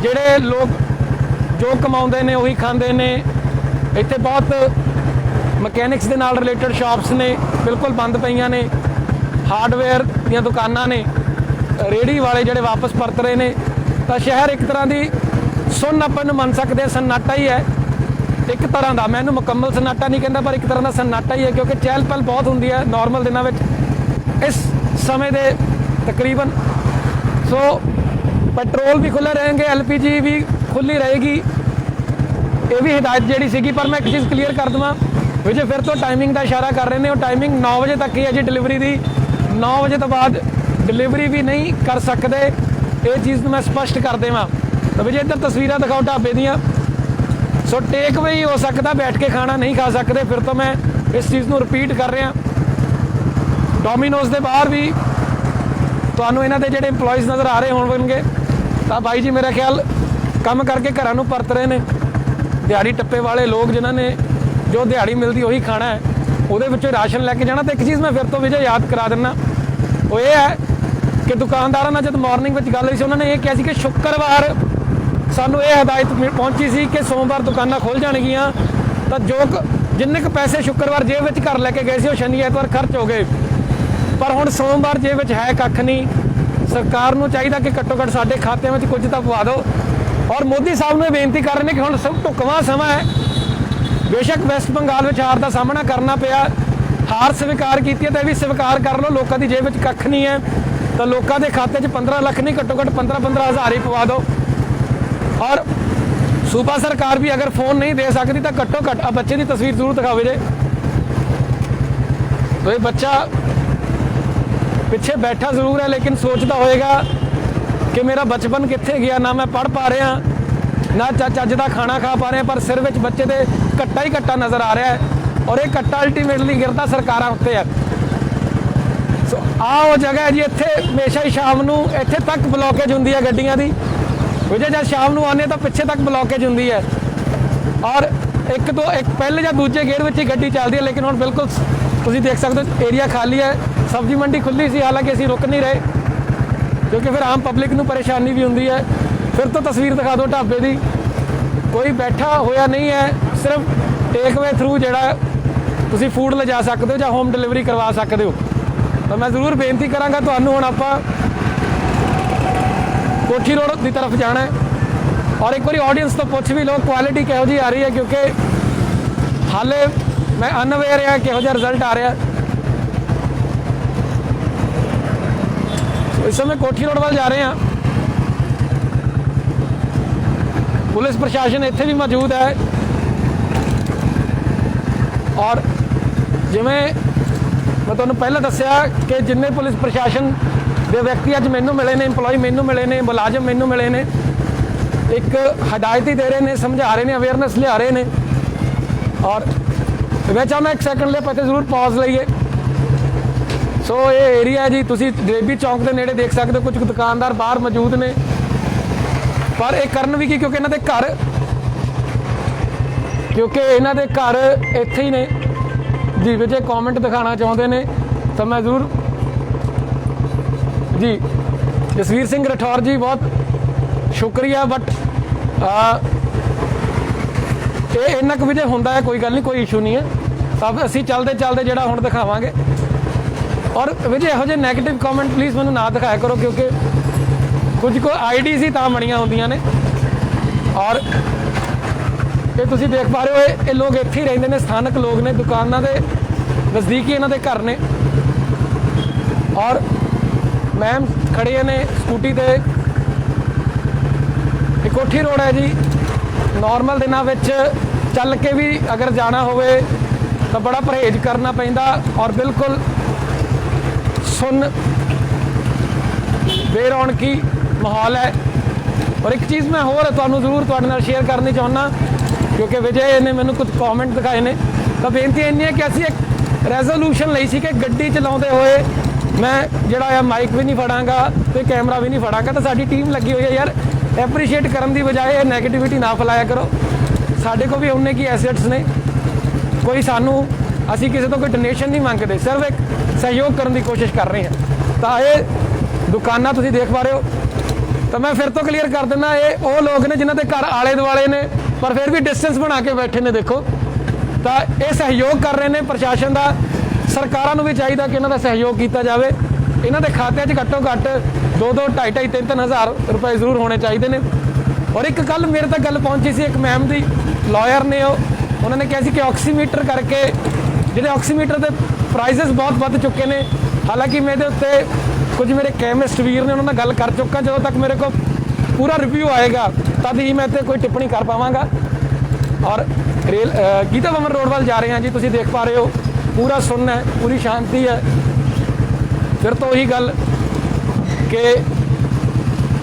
ਜਿਹੜੇ ਲੋਕ ਜੋ ਕਮਾਉਂਦੇ ਨੇ ਉਹੀ ਖਾਂਦੇ ਨੇ। ਇੱਥੇ ਬਹੁਤ ਮਕੈਨਿਕਸ ਦੇ ਨਾਲ ਰਿਲੇਟਡ ਸ਼ਾਪਸ ਨੇ, ਬਿਲਕੁਲ ਬੰਦ ਪਈਆਂ ਨੇ। ਹਾਰਡਵੇਅਰ ਦੀਆਂ ਦੁਕਾਨਾਂ ਨੇ। ਰੇਹੜੀ ਵਾਲੇ ਜਿਹੜੇ ਵਾਪਸ ਪਰਤ ਰਹੇ ਨੇ। ਤਾਂ ਸ਼ਹਿਰ ਇੱਕ ਤਰ੍ਹਾਂ ਦੀ ਸੁੰਨ ਆਪਾਂ ਨੂੰ ਮੰਨ ਸਕਦੇ, ਸन्नाटा ਹੀ ਹੈ ਇੱਕ ਤਰ੍ਹਾਂ ਦਾ। ਮੈਂ ਇਹਨੂੰ ਮੁਕੰਮਲ ਸन्नाटा ਨਹੀਂ ਕਹਿੰਦਾ, ਪਰ ਇੱਕ ਤਰ੍ਹਾਂ ਦਾ सन्नाटा ਹੀ ਹੈ, ਕਿਉਂਕਿ ਚਹਿਲ ਪਹਿਲ ਬਹੁਤ ਹੁੰਦੀ ਹੈ ਨਾਰਮਲ ਦਿਨਾਂ ਵਿੱਚ ਇਸ ਸਮੇਂ ਦੇ ਤਕਰੀਬਨ। ਸੋ ਪੈਟਰੋਲ ਵੀ ਖੁੱਲ੍ਹੇ ਰਹਿਣਗੇ, LPG ਵੀ ਖੁੱਲ੍ਹੀ ਰਹੇਗੀ। ਇਹ ਵੀ ਹਦਾਇਤ ਜਿਹੜੀ ਸੀਗੀ। ਪਰ ਮੈਂ ਇੱਕ ਚੀਜ਼ ਕਲੀਅਰ ਕਰ ਦੇਵਾਂ, ਵਿਜੇ ਫਿਰ ਤੋਂ ਟਾਈਮਿੰਗ ਦਾ ਇਸ਼ਾਰਾ ਕਰ ਰਹੇ ਨੇ। ਉਹ ਟਾਈਮਿੰਗ 9 ਵਜੇ ਤੱਕ ਹੀ ਹੈ ਜੀ ਡਿਲੀਵਰੀ ਦੀ। 9 ਵਜੇ ਤੋਂ ਬਾਅਦ ਡਿਲੀਵਰੀ ਵੀ ਨਹੀਂ ਕਰ ਸਕਦੇ, ਇਹ ਚੀਜ਼ ਨੂੰ ਮੈਂ ਸਪਸ਼ਟ ਕਰ ਦੇਵਾਂ। ਤਾਂ ਵਿਜੇ ਇੱਧਰ ਤਸਵੀਰਾਂ ਦਿਖਾਓ ਢਾਬੇ ਦੀਆਂ। ਸੋ ਟੇਕ ਵੇ ਹੀ ਹੋ ਸਕਦਾ, ਬੈਠ ਕੇ ਖਾਣਾ ਨਹੀਂ ਖਾ ਸਕਦੇ। ਫਿਰ ਤੋਂ ਮੈਂ ਇਸ ਚੀਜ਼ ਨੂੰ ਰਿਪੀਟ ਕਰ ਰਿਹਾ। ਡੋਮੀਨੋਜ਼ ਦੇ ਬਾਹਰ ਵੀ ਤੁਹਾਨੂੰ ਇਹਨਾਂ ਦੇ ਜਿਹੜੇ EMPLOYEES ਨਜ਼ਰ ਆ ਰਹੇ ਹੋਣਗੇ। ਤਾਂ ਬਾਈ ਜੀ ਮੇਰਾ ਖਿਆਲ ਕੰਮ ਕਰਕੇ ਘਰਾਂ ਨੂੰ ਪਰਤ ਰਹੇ ਨੇ। ਦਿਹਾੜੀ ਟੱਪੇ ਵਾਲੇ ਲੋਕ ਜਿਨ੍ਹਾਂ ਨੇ ਜੋ ਦਿਹਾੜੀ ਮਿਲਦੀ ਉਹੀ ਖਾਣਾ ਹੈ, ਉਹਦੇ ਵਿੱਚੋਂ ਰਾਸ਼ਨ ਲੈ ਕੇ ਜਾਣਾ। ਤਾਂ ਇੱਕ ਚੀਜ਼ ਮੈਂ ਫਿਰ ਤੋਂ ਵਿਜੇ ਯਾਦ ਕਰਾ ਦਿੰਦਾ, ਉਹ ਇਹ ਹੈ कि दुकानदारों ਨਾਲ जब मॉर्निंग में गल हुई सी उन्होंने ये कहा कि शुक्रवार सानू ये हदायत पहुंची सी कि सोमवार दुकानां खुल जाणगियां तो जो जिन्ने क पैसे शुक्रवार जेब विच घर लैके गए सी शनि ऐतवार खर्च हो गए पर हुण सोमवार जेब विच है कख नहीं। सरकार नूं चाहीदा कि घट्टो घट्ट साडे खात्यां विच कुछ तां पवा दो और मोदी साहब नूं बेनती कर रहे हैं कि हुण सब ढुकवां समां है। बेशक वैस्ट बंगाल विच हार का सामना करना पिया, हार स्वीकार की है तो भी स्वीकार कर लो, लोगों की जेब में कख नहीं है तो लोगों के खाते 15 लाख नहीं घट्टो घट्ट 15-15 हज़ार ही पवा दो। और सूबा सरकार भी अगर फोन नहीं दे सकती तो घट्टो घट्ट अब बच्चे की तस्वीर जरूर दिखावे जे। तो ये बच्चा पिछे बैठा जरूर है लेकिन सोचता होएगा कि मेरा बचपन कित्थे गया, ना मैं पढ़ पा रहा ना चज का खाना खा पा रहे हैं, पर सिर में बच्चे के कट्टा ही कट्टा नज़र आ रहा है और ये कट्टा अल्टीमेटली गिरता सरकारां उत्ते है। सो आ जगह है जी, इत्थे हमेशा ही शाम नूं इत्थे तक ब्लॉकेज हुंदी है गड्डियां दी, विजय जब शाम नूं आने तो पिछे तक ब्लॉकेज हुंदी है और एक पहले या दूजे गेड़ में ही गड्डी चलती है। लेकिन हुण बिल्कुल तुसीं देख सकते हो एरिया खाली है, सब्जी मंडी खुली सी हालांकि असीं रुक नहीं रहे क्योंकि फिर आम पब्लिक नूं परेशानी भी हुंदी है। फिर तो तस्वीर दिखा दो ढाबे की, कोई बैठा होया नहीं है, सिर्फ टेक वे थ्रू जिहड़ा तुसीं फूड ले जा सकते हो या होम डिलीवरी करवा सकते हो। तो मैं जरूर बेनती करांगा तुहानूं हुण आपां कोठी रोड की तरफ जाना है और एक बार ऑडियंस तो पूछ भी लो क्वालिटी किहो जी आ रही है क्योंकि हाले मैं अनअवेयर है किहो जिहा रिजल्ट आ रहा है। इस समय कोठी रोड वाल जा रहे हैं, पुलिस प्रशासन इत्थे भी मौजूद है और जिवें मैं तुहानूं पहले दस्सिया कि जिन्ने पुलिस प्रशासन दे व्यक्ति अज मैनू मिले ने, इंपलॉय मैनू मिले ने, मुलाजम मैनू मिले ने, एक हदायत ही दे रहे हैं, समझा रहे हैं, अवेयरनेस लिया रहे हैं। और वैसा मैं एक सैकंड लिए पते जरूर पॉज लईए। सो ये एरिया है जी, तुसीं जलेबी चौंक के नेड़े देख सकते हो कुछ दुकानदार बाहर मौजूद ने पर एक करन भी की क्योंकि इन्हां दे घर इत्थे ही ने जी। विजय कॉमेंट दिखाना चाहते हैं तो मैं जरूर जी जसवीर सिंह राठौर जी बहुत शुक्रिया बट ये इन्ना कुछ विजय होंदा है, कोई गल नहीं, कोई इशू नहीं है। सब असीं चलते चलते जिहड़ा हुण दिखावांगे और विजय इहो जिहे नैगेटिव कॉमेंट प्लीज़ मैनूं ना दिखाया करो क्योंकि कुछ को आईडीज़ ही तां बणियां हुंदियां ने और ये तुसीं देख पा रहे हो ये लोग इत्थे ही रहिंदे ने, स्थानक लोग ने, दुकानां दे नज़दीक ही इन्हां दे घर ने और मैम खड़े ने स्कूटी ते। एक कोठी रोड है जी, नॉर्मल दिनों में चल के भी अगर जाना होवे तो बड़ा परहेज करना पैंदा और बिल्कुल सुन बेरौनकी माहौल है। और एक चीज़ मैं होर तुहानूं जरूर तुहाडे नाल शेयर करनी चाहुंदा क्योंकि विजय ने मैनूं कुछ कॉमेंट दिखाए ने तो बेनती इन्नी है कि असीं एक रेजोल्यूशन लई सी कि गड्डी चलाउंदे होए मैं जिहड़ा माइक भी नहीं फड़ांगा तो कैमरा भी नहीं फड़ांगा। तो साडी टीम लगी हुई है यार, एप्रीशिएट करन दी बजाय नैगेटिविटी ना फैलाया करो। साडे को भी उन्ने की एसेट्स ने, कोई सानू असी किसी तो कोई डोनेशन नहीं मंगते, सिर्फ एक सहयोग करने की कोशिश कर रहे हैं। तो ये दुकाना तुसीं देख पा रहे हो तो मैं फिर तो क्लीयर कर देना, ये वो लोग ने जिन्हों के घर आले दुआले ने पर फिर भी डिस्टेंस बना के बैठे ने। देखो तो ये सहयोग कर रहे हैं प्रशासन का, सरकारों भी चाहिए कि इन्हों का सहयोग किया जाए। इन्हों के खाते घट्टो घट्ट 2-2, 2.5-2, 3-3 हज़ार रुपए जरूर होने चाहिए ने। और एक कल मेरे तक गल पहुंची सी, एक मैम दी लॉयर ने उन्होंने कहा कि ऑक्सीमीटर करके जो ऑक्सीमीटर के प्राइजेस बहुत बढ़ चुके हैं। हालांकि मेरे उत्ते कुछ मेरे कैमिस्ट वीर ने उन्होंने गल कर चुका, जो तक मेरे को पूरा रिव्यू आएगा तद ही मैं इतने कोई टिप्पणी कर पावांगा। और रेल गीता भवन रोड वाल जा रहे हैं जी, तुसीं देख पा रहे हो पूरा सुन्न है, पूरी शांति है। फिर तो वही गल कि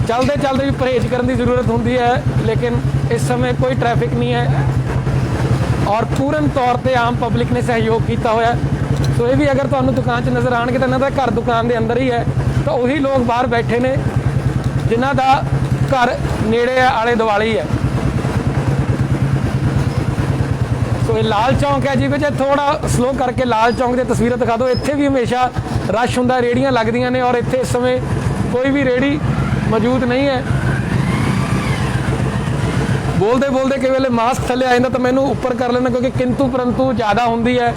चलते चलते भी परहेज करने की जरूरत होती है, लेकिन इस समय कोई ट्रैफिक नहीं है और पूर्ण तौर पर आम पब्लिक ने सहयोग किया हुआ है। तो ये भी अगर तुहानूं दुकान 'च नज़र आएंगे तो इन्हां दा घर दुकान के अंदर ही है, तो वही लोग बाहर बैठे ने जिन्हां दा घर नेड़े है, आले दुआले ही है। तो ये लाल चौंक है जी, विजय थोड़ा स्लो करके लाल चौंक की तस्वीरें दिखा दो। इत्थे भी हमेशा रश हुंदा, रेहड़ियां लगदियां ने और इत्थे इस समय कोई भी रेड़ी मौजूद नहीं है। बोलते बोलते कई वेले मास्क थले आ जाता तो मैनू उपर कर लेना क्योंकि किंतु परंतु ज़्यादा होंगी है।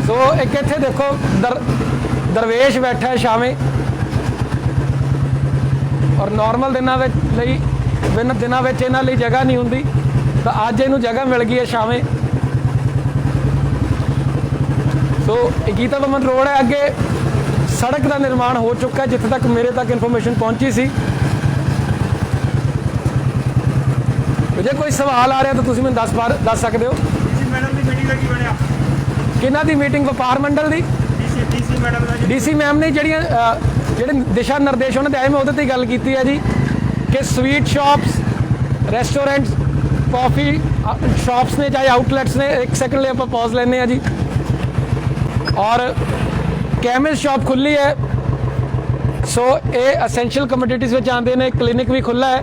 सो एक इत्थे देखो दरवेश बैठा है शामे, और नॉर्मल दिनों इन्हां लई जगह नहीं होंदी, तो अज इनू जगह मिल गई है शामे। सो गीता भवन रोड है, अगे सड़क का निर्माण हो चुका है, जिथे तक मेरे तक इन्फॉर्मेशन पहुंची सी। जे कोई सवाल आ रहा तो तुसीं मैनूं दस सकते हो। किन्हां दी मीटिंग? व्यापार मंडल की डीसी मैम ने ਜਿਹੜੇ ਦਿਸ਼ਾ निर्देश उन्होंने आए, मैं उहदे ते गल की है जी कि sweet shops, restaurants, coffee shops ने चाहे आउटलैट्स ने, एक सैकंड लिए आप पॉज लेने जी, और कैमिस्ट शॉप खुली है। सो ये असेंशियल कमोडिटीज़ में आते हैं, क्लीनिक भी खुला है,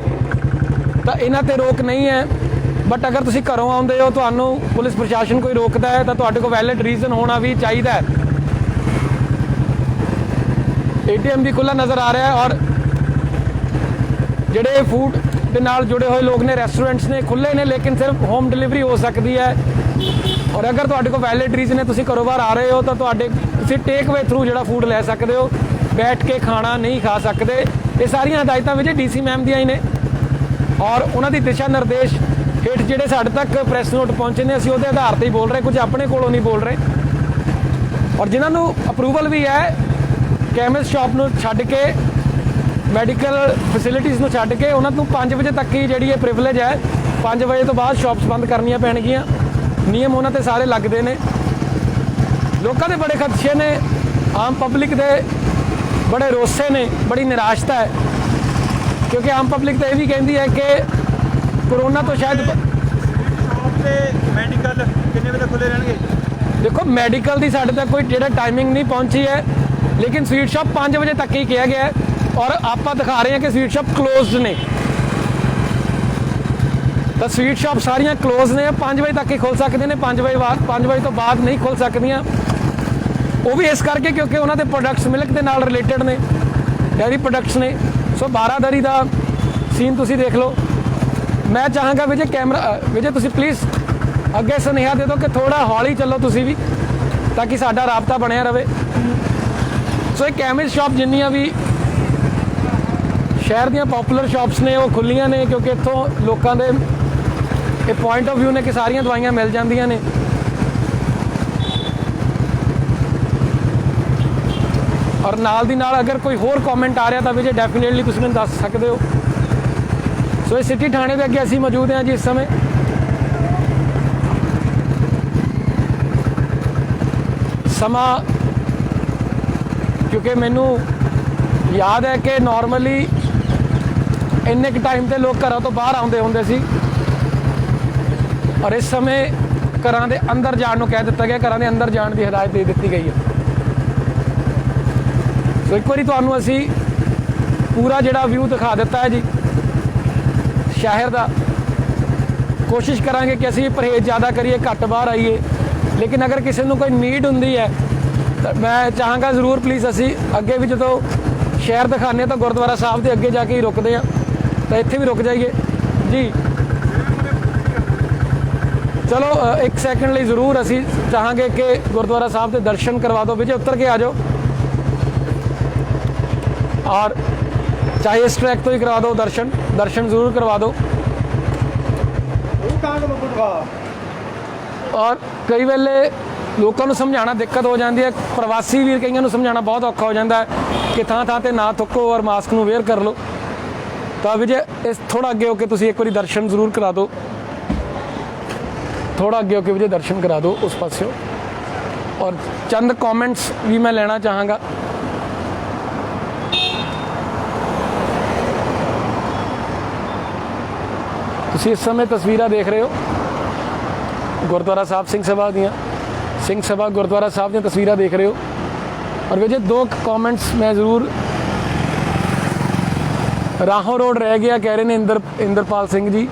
तो इन्हां ते रोक नहीं है। बट अगर तुसीं घरों आउंदे हो, तुहानूं पुलिस प्रशासन कोई रोकता है, तो तुहाडे कोल वैलिड रीजन होना भी चाहिए। ATM भी खुला नज़र आ रहा है, और ਜਿਹੜੇ फूड के नाल जुड़े हुए लोग ने, रेस्टोरेंट्स ने खुले ने, लेकिन सिर्फ होम डिलीवरी हो सकती है। और अगर तुहाडे कोल वैलिड रीजन है, तुसीं घरों बाहर आ रहे हो, तो तुसीं टेक वे थ्रू जिहड़ा फूड लै सकते हो, बैठ के खाना नहीं खा सकते। ये सारियां हदायतां विच DC मैम दियां ही ने, और उन्हां दी दिशा निर्देश हेठ जिहड़े साडे तक प्रैस नोट पहुंचे ने, असीं उहदे आधार ते ही बोल रहे, कुछ अपने कोलों नहीं बोल रहे। और जिन्हां नूं अप्रूवल भी है कैमिस्ट शॉप नूं छड्ड के, मैडिकल फैसिलिटीज़ नूं छड्ड के, उन्हां नूं 5 वजे तक ही जिहड़ी ये प्रिविलेज है, 5 वजे तो बाद शॉप्स बंद करनियां पैणगियां। नियम उन्हां ते सारे लगदे ने। लोकां दे बड़े खदशे ने, आम पब्लिक दे बड़े रोसे ने, बड़ी निराशता है, क्योंकि आम पब्लिक तो यह भी कहती है कि कोरोना तो शायद मैडिकल कितने बजे खुले रहेंगे? देखो मैडिकल की साढ़े तक कोई जो टाइमिंग नहीं पहुंची है, लेकिन स्वीट शॉप 5 बजे तक ही किया गया है, और आप दिखा रहे हैं कि स्वीट शॉप क्लोज्ड ने। तो स्वीट शॉप सारियां क्लोज ने, 5 बजे तक ही खुल सकते हैं, 5 बजे तो बाद नहीं खुल सकदियां। वो भी इस करके क्योंकि उन्होंने प्रोडक्ट्स मिल्क के नाल रिलेटेड ने, डेयरी प्रोडक्ट्स ने। सो 12 का सीन तुसी देख लो। मैं चाहांगा विजय कैमरा विजय तुसी प्लीज़ अगे सुनेहा दे दो कि थोड़ा हौली चलो तुसी भी, ताकि साडा राबता बनया रहे। सो एक कैमिस्ट शॉप जिन्नियां भी शहर दियां पॉपूलर शॉप्स ने, वो खुलियां ने, क्योंकि इत्थों लोकां दे एक पॉइंट ऑफ व्यू ने कि सारियां दवाइयां मिल जांदियां ने। और नाल दी नाल अगर कोई होर कॉमेंट आ रहा तो विजय डेफिनेटली तुसीं मैनूं दस सकदे हो। सो इस सिटी थाने के अगे असीं मौजूद हैं जी इस समय। समा क्योंकि मैनू याद है कि नॉर्मली इन्ने क टाइम ते लोग घरों तो बाहर आउंदे हुंदे सी, और इस समय घरां दे अंदर जाण नूं कह दित्ता गया, घरां दे अंदर जाण दी हिदायत दे दित्ती गई है। सो एक बारी तुहानूं असीं पूरा जिहड़ा व्यू दिखा दिता है जी शहर का। कोशिश करांगे कि असीं परहेज ज़्यादा करिए, घट बाहर आइए, लेकिन अगर किसी को कोई नीड होंदी है तो मैं चाहांगा ज़रूर प्लीज़ असीं अगे भी जो शहर दिखाने तो गुरुद्वारा साहब के अगे जाके ही रुकते हैं, तो इत्थे भी रुक जाइए जी। चलो एक सैकेंड लिए जरूर असीं चाहांगे कि गुरुद्वारा साहब के दर्शन करवा दो। विजय उतर के आ जाओ, और चाहे इस ट्रैक तो ही करवा दो, दर्शन ज़रूर करवा दो। और कई वेले लोगों को समझाना दिक्कत हो जाती है, प्रवासी वीर कईयां नूं समझाना बहुत औखा हो जाता है कि थां थां ते ना थुक्को और मास्क नूं वेयर कर लो। तो विजय इस थोड़ा अगे होकर तुसीं एक बार दर्शन जरूर करा दो, थोड़ा अगे होकर विजय दर्शन करा दो उस पासों। और चंद कॉमेंट्स भी मैं लेना चाहांगा। तुसीं इस समय तस्वीरां देख रहे हो गुरुद्वारा साहब सिंह सभा गुरुद्वारा साहब दी तस्वीरां देख रहे हो। और विजय 2 कॉमेंट्स मैं ज़रूर, राहों रोड रह गया कह रहे हैं इंद्रपाल सिंह जी,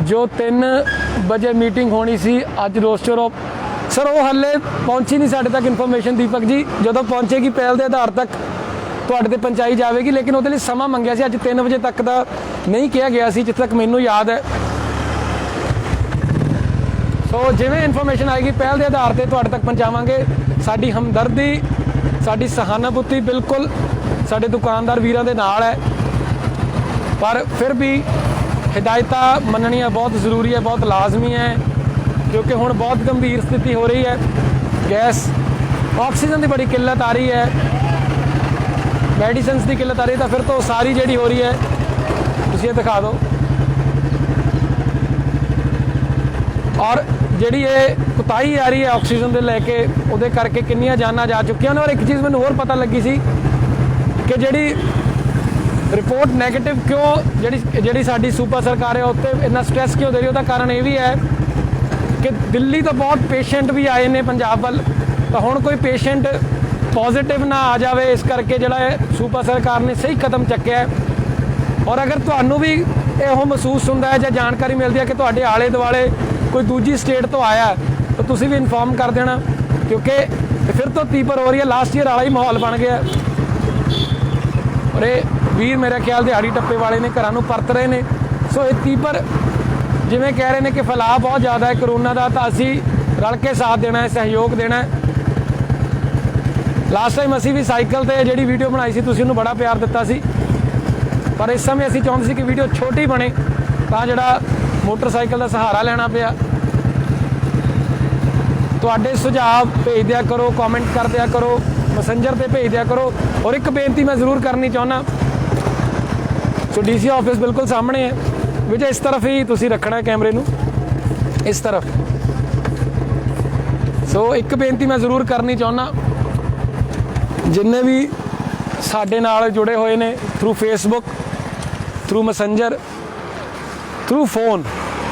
जो 3 बजे मीटिंग होनी सी, अज रोस्टर ऑफ ਸਰ ਉਹ ਹਾਲੇ ਪਹੁੰਚੀ ਨਹੀਂ ਸਾਡੇ ਤੱਕ ਇਨਫੋਰਮੇਸ਼ਨ ਦੀਪਕ ਜੀ, ਜਦੋਂ ਪਹੁੰਚੇਗੀ ਪਹਿਲ ਦੇ ਆਧਾਰ ਤੱਕ ਤੁਹਾਡੇ ਤੇ ਪਹੁੰਚਾਈ ਜਾਵੇਗੀ, ਲੇਕਿਨ ਉਹਦੇ ਲਈ ਸਮਾਂ ਮੰਗਿਆ ਸੀ। ਅੱਜ 3 ਵਜੇ ਤੱਕ ਦਾ ਨਹੀਂ ਕਿਹਾ ਗਿਆ ਸੀ ਜਿੱਥੇ ਤੱਕ ਮੈਨੂੰ ਯਾਦ ਹੈ। ਸੋ ਜਿਵੇਂ ਇਨਫੋਰਮੇਸ਼ਨ ਆਏਗੀ ਪਹਿਲ ਦੇ ਆਧਾਰ ਤੇ ਤੁਹਾਡੇ ਤੱਕ ਪਹੁੰਚਾਵਾਂਗੇ। ਸਾਡੀ ਹਮਦਰਦੀ, ਸਾਡੀ ਸਹਾਨੁਭੂਤੀ ਬਿਲਕੁਲ ਸਾਡੇ ਦੁਕਾਨਦਾਰ ਵੀਰਾਂ ਦੇ ਨਾਲ ਹੈ, ਪਰ ਫਿਰ ਵੀ ਹਦਾਇਤਾਂ ਮੰਨਣੀਆਂ ਬਹੁਤ ਜ਼ਰੂਰੀ ਹੈ, ਬਹੁਤ ਲਾਜ਼ਮੀ ਹੈ, ਕਿਉਂਕਿ ਹੁਣ ਬਹੁਤ ਗੰਭੀਰ ਸਥਿਤੀ ਹੋ ਰਹੀ ਹੈ। ਗੈਸ ਆਕਸੀਜਨ ਦੀ ਬੜੀ ਕਿੱਲਤ ਆ ਰਹੀ ਹੈ, ਮੈਡੀਸਿਨਸ ਦੀ ਕਿੱਲਤ ਆ ਰਹੀ ਹੈ, ਤਾਂ ਫਿਰ ਤੋਂ ਸਾਰੀ ਜਿਹੜੀ ਹੋ ਰਹੀ ਹੈ, ਤੁਸੀਂ ਇਹ ਦਿਖਾ ਦਿਓ। ਔਰ ਜਿਹੜੀ ਇਹ ਕੁਤਾਹੀ ਆ ਰਹੀ ਹੈ ਆਕਸੀਜਨ ਦੇ ਲੈ ਕੇ, ਉਹਦੇ ਕਰਕੇ ਕਿੰਨੀਆਂ ਜਾਨਾਂ ਜਾ ਚੁੱਕੀਆਂ ਨੇ। ਔਰ ਇੱਕ ਚੀਜ਼ ਮੈਨੂੰ ਹੋਰ ਪਤਾ ਲੱਗੀ ਸੀ ਕਿ ਜਿਹੜੀ ਰਿਪੋਰਟ ਨੈਗੇਟਿਵ ਕਿਉਂ, ਜਿਹੜੀ ਸਾਡੀ ਸੂਬਾ ਸਰਕਾਰ ਹੈ ਉੱਤੇ ਇੰਨਾ ਸਟ੍ਰੈਸ ਕਿਉਂ ਦੇ ਰਹੀ, ਉਹਦਾ ਕਾਰਨ ਇਹ ਵੀ ਹੈ ਕਿ ਦਿੱਲੀ ਤੋਂ ਬਹੁਤ ਪੇਸ਼ੈਂਟ ਵੀ ਆਏ ਨੇ ਪੰਜਾਬ ਵੱਲ, ਤਾਂ ਹੁਣ ਕੋਈ ਪੇਸ਼ੈਂਟ ਪੋਜ਼ਿਟਿਵ ਨਾ ਆ ਜਾਵੇ, ਇਸ ਕਰਕੇ ਜਿਹੜਾ ਹੈ ਸੂਬਾ ਸਰਕਾਰ ਨੇ ਸਹੀ ਕਦਮ ਚੱਕਿਆ ਹੈ। ਔਰ ਅਗਰ ਤੁਹਾਨੂੰ ਵੀ ਇਹੋ ਮਹਿਸੂਸ ਹੁੰਦਾ ਹੈ ਜਾਂ ਜਾਣਕਾਰੀ ਮਿਲਦੀ ਹੈ ਕਿ ਤੁਹਾਡੇ ਆਲੇ ਦੁਆਲੇ ਕੋਈ ਦੂਜੀ ਸਟੇਟ ਤੋਂ ਆਇਆ, ਤਾਂ ਤੁਸੀਂ ਵੀ ਇਨਫੋਰਮ ਕਰ ਦੇਣਾ, ਕਿਉਂਕਿ ਫਿਰ ਤੋਂ ਤੀਬਰ ਹੋ ਰਹੀ ਹੈ। ਲਾਸਟ ਈਅਰ ਵਾਲਾ ਹੀ ਮਾਹੌਲ ਬਣ ਗਿਆ। ਔਰ ਇਹ ਵੀਰ ਮੇਰੇ ਖਿਆਲ ਦਿਹਾੜੀ ਟੱਪੇ ਵਾਲੇ ਨੇ, ਘਰਾਂ ਨੂੰ ਪਰਤ ਰਹੇ ਨੇ। ਸੋ ਇਹ ਤੀਬਰ ਜਿਵੇਂ ਕਹਿ ਰਹੇ ਨੇ ਕਿ ਫੈਲਾਅ ਬਹੁਤ ਜ਼ਿਆਦਾ ਹੈ ਕਰੋਨਾ ਦਾ, ਤਾਂ ਅਸੀਂ ਰਲ ਕੇ ਸਾਥ ਦੇਣਾ ਹੈ, ਸਹਿਯੋਗ ਦੇਣਾ ਹੈ। ਲਾਸਟ ਟਾਈਮ ਅਸੀਂ ਵੀ ਸਾਈਕਲ ਤੇ ਜਿਹੜੀ ਵੀਡੀਓ ਬਣਾਈ ਸੀ, ਤੁਸੀਂ ਉਹਨੂੰ ਬੜਾ ਪਿਆਰ ਦਿੱਤਾ ਸੀ, ਪਰ ਇਸ ਸਮੇਂ ਅਸੀਂ ਚਾਹੁੰਦੇ ਸੀ ਕਿ ਵੀਡੀਓ ਛੋਟੀ ਬਣੇ, ਤਾਂ ਜਿਹੜਾ ਮੋਟਰਸਾਈਕਲ ਦਾ ਸਹਾਰਾ ਲੈਣਾ ਪਿਆ। ਤੁਹਾਡੇ ਸੁਝਾਅ ਭੇਜ ਦਿਆ ਕਰੋ, ਕਮੈਂਟ ਕਰ ਦਿਆ ਕਰੋ, ਮੈਸੇਂਜਰ ਤੇ ਭੇਜ ਦਿਆ ਕਰੋ। ਔਰ ਇੱਕ ਬੇਨਤੀ ਮੈਂ ਜ਼ਰੂਰ ਕਰਨੀ ਚਾਹੁੰਦਾ, ਸੋ ਡੀਸੀ ਆਫਿਸ ਬਿਲਕੁਲ ਸਾਹਮਣੇ ਹੈ, ਵਿਜੇ ਇਸ ਤਰਫ ਹੀ ਤੁਸੀਂ ਰੱਖਣਾ ਕੈਮਰੇ ਨੂੰ, ਇਸ ਤਰਫ। ਸੋ ਇੱਕ ਬੇਨਤੀ ਮੈਂ ਜ਼ਰੂਰ ਕਰਨੀ ਚਾਹੁੰਦਾ, ਜਿੰਨੇ ਵੀ ਸਾਡੇ ਨਾਲ ਜੁੜੇ ਹੋਏ ਨੇ through Facebook, through Messenger, through phone,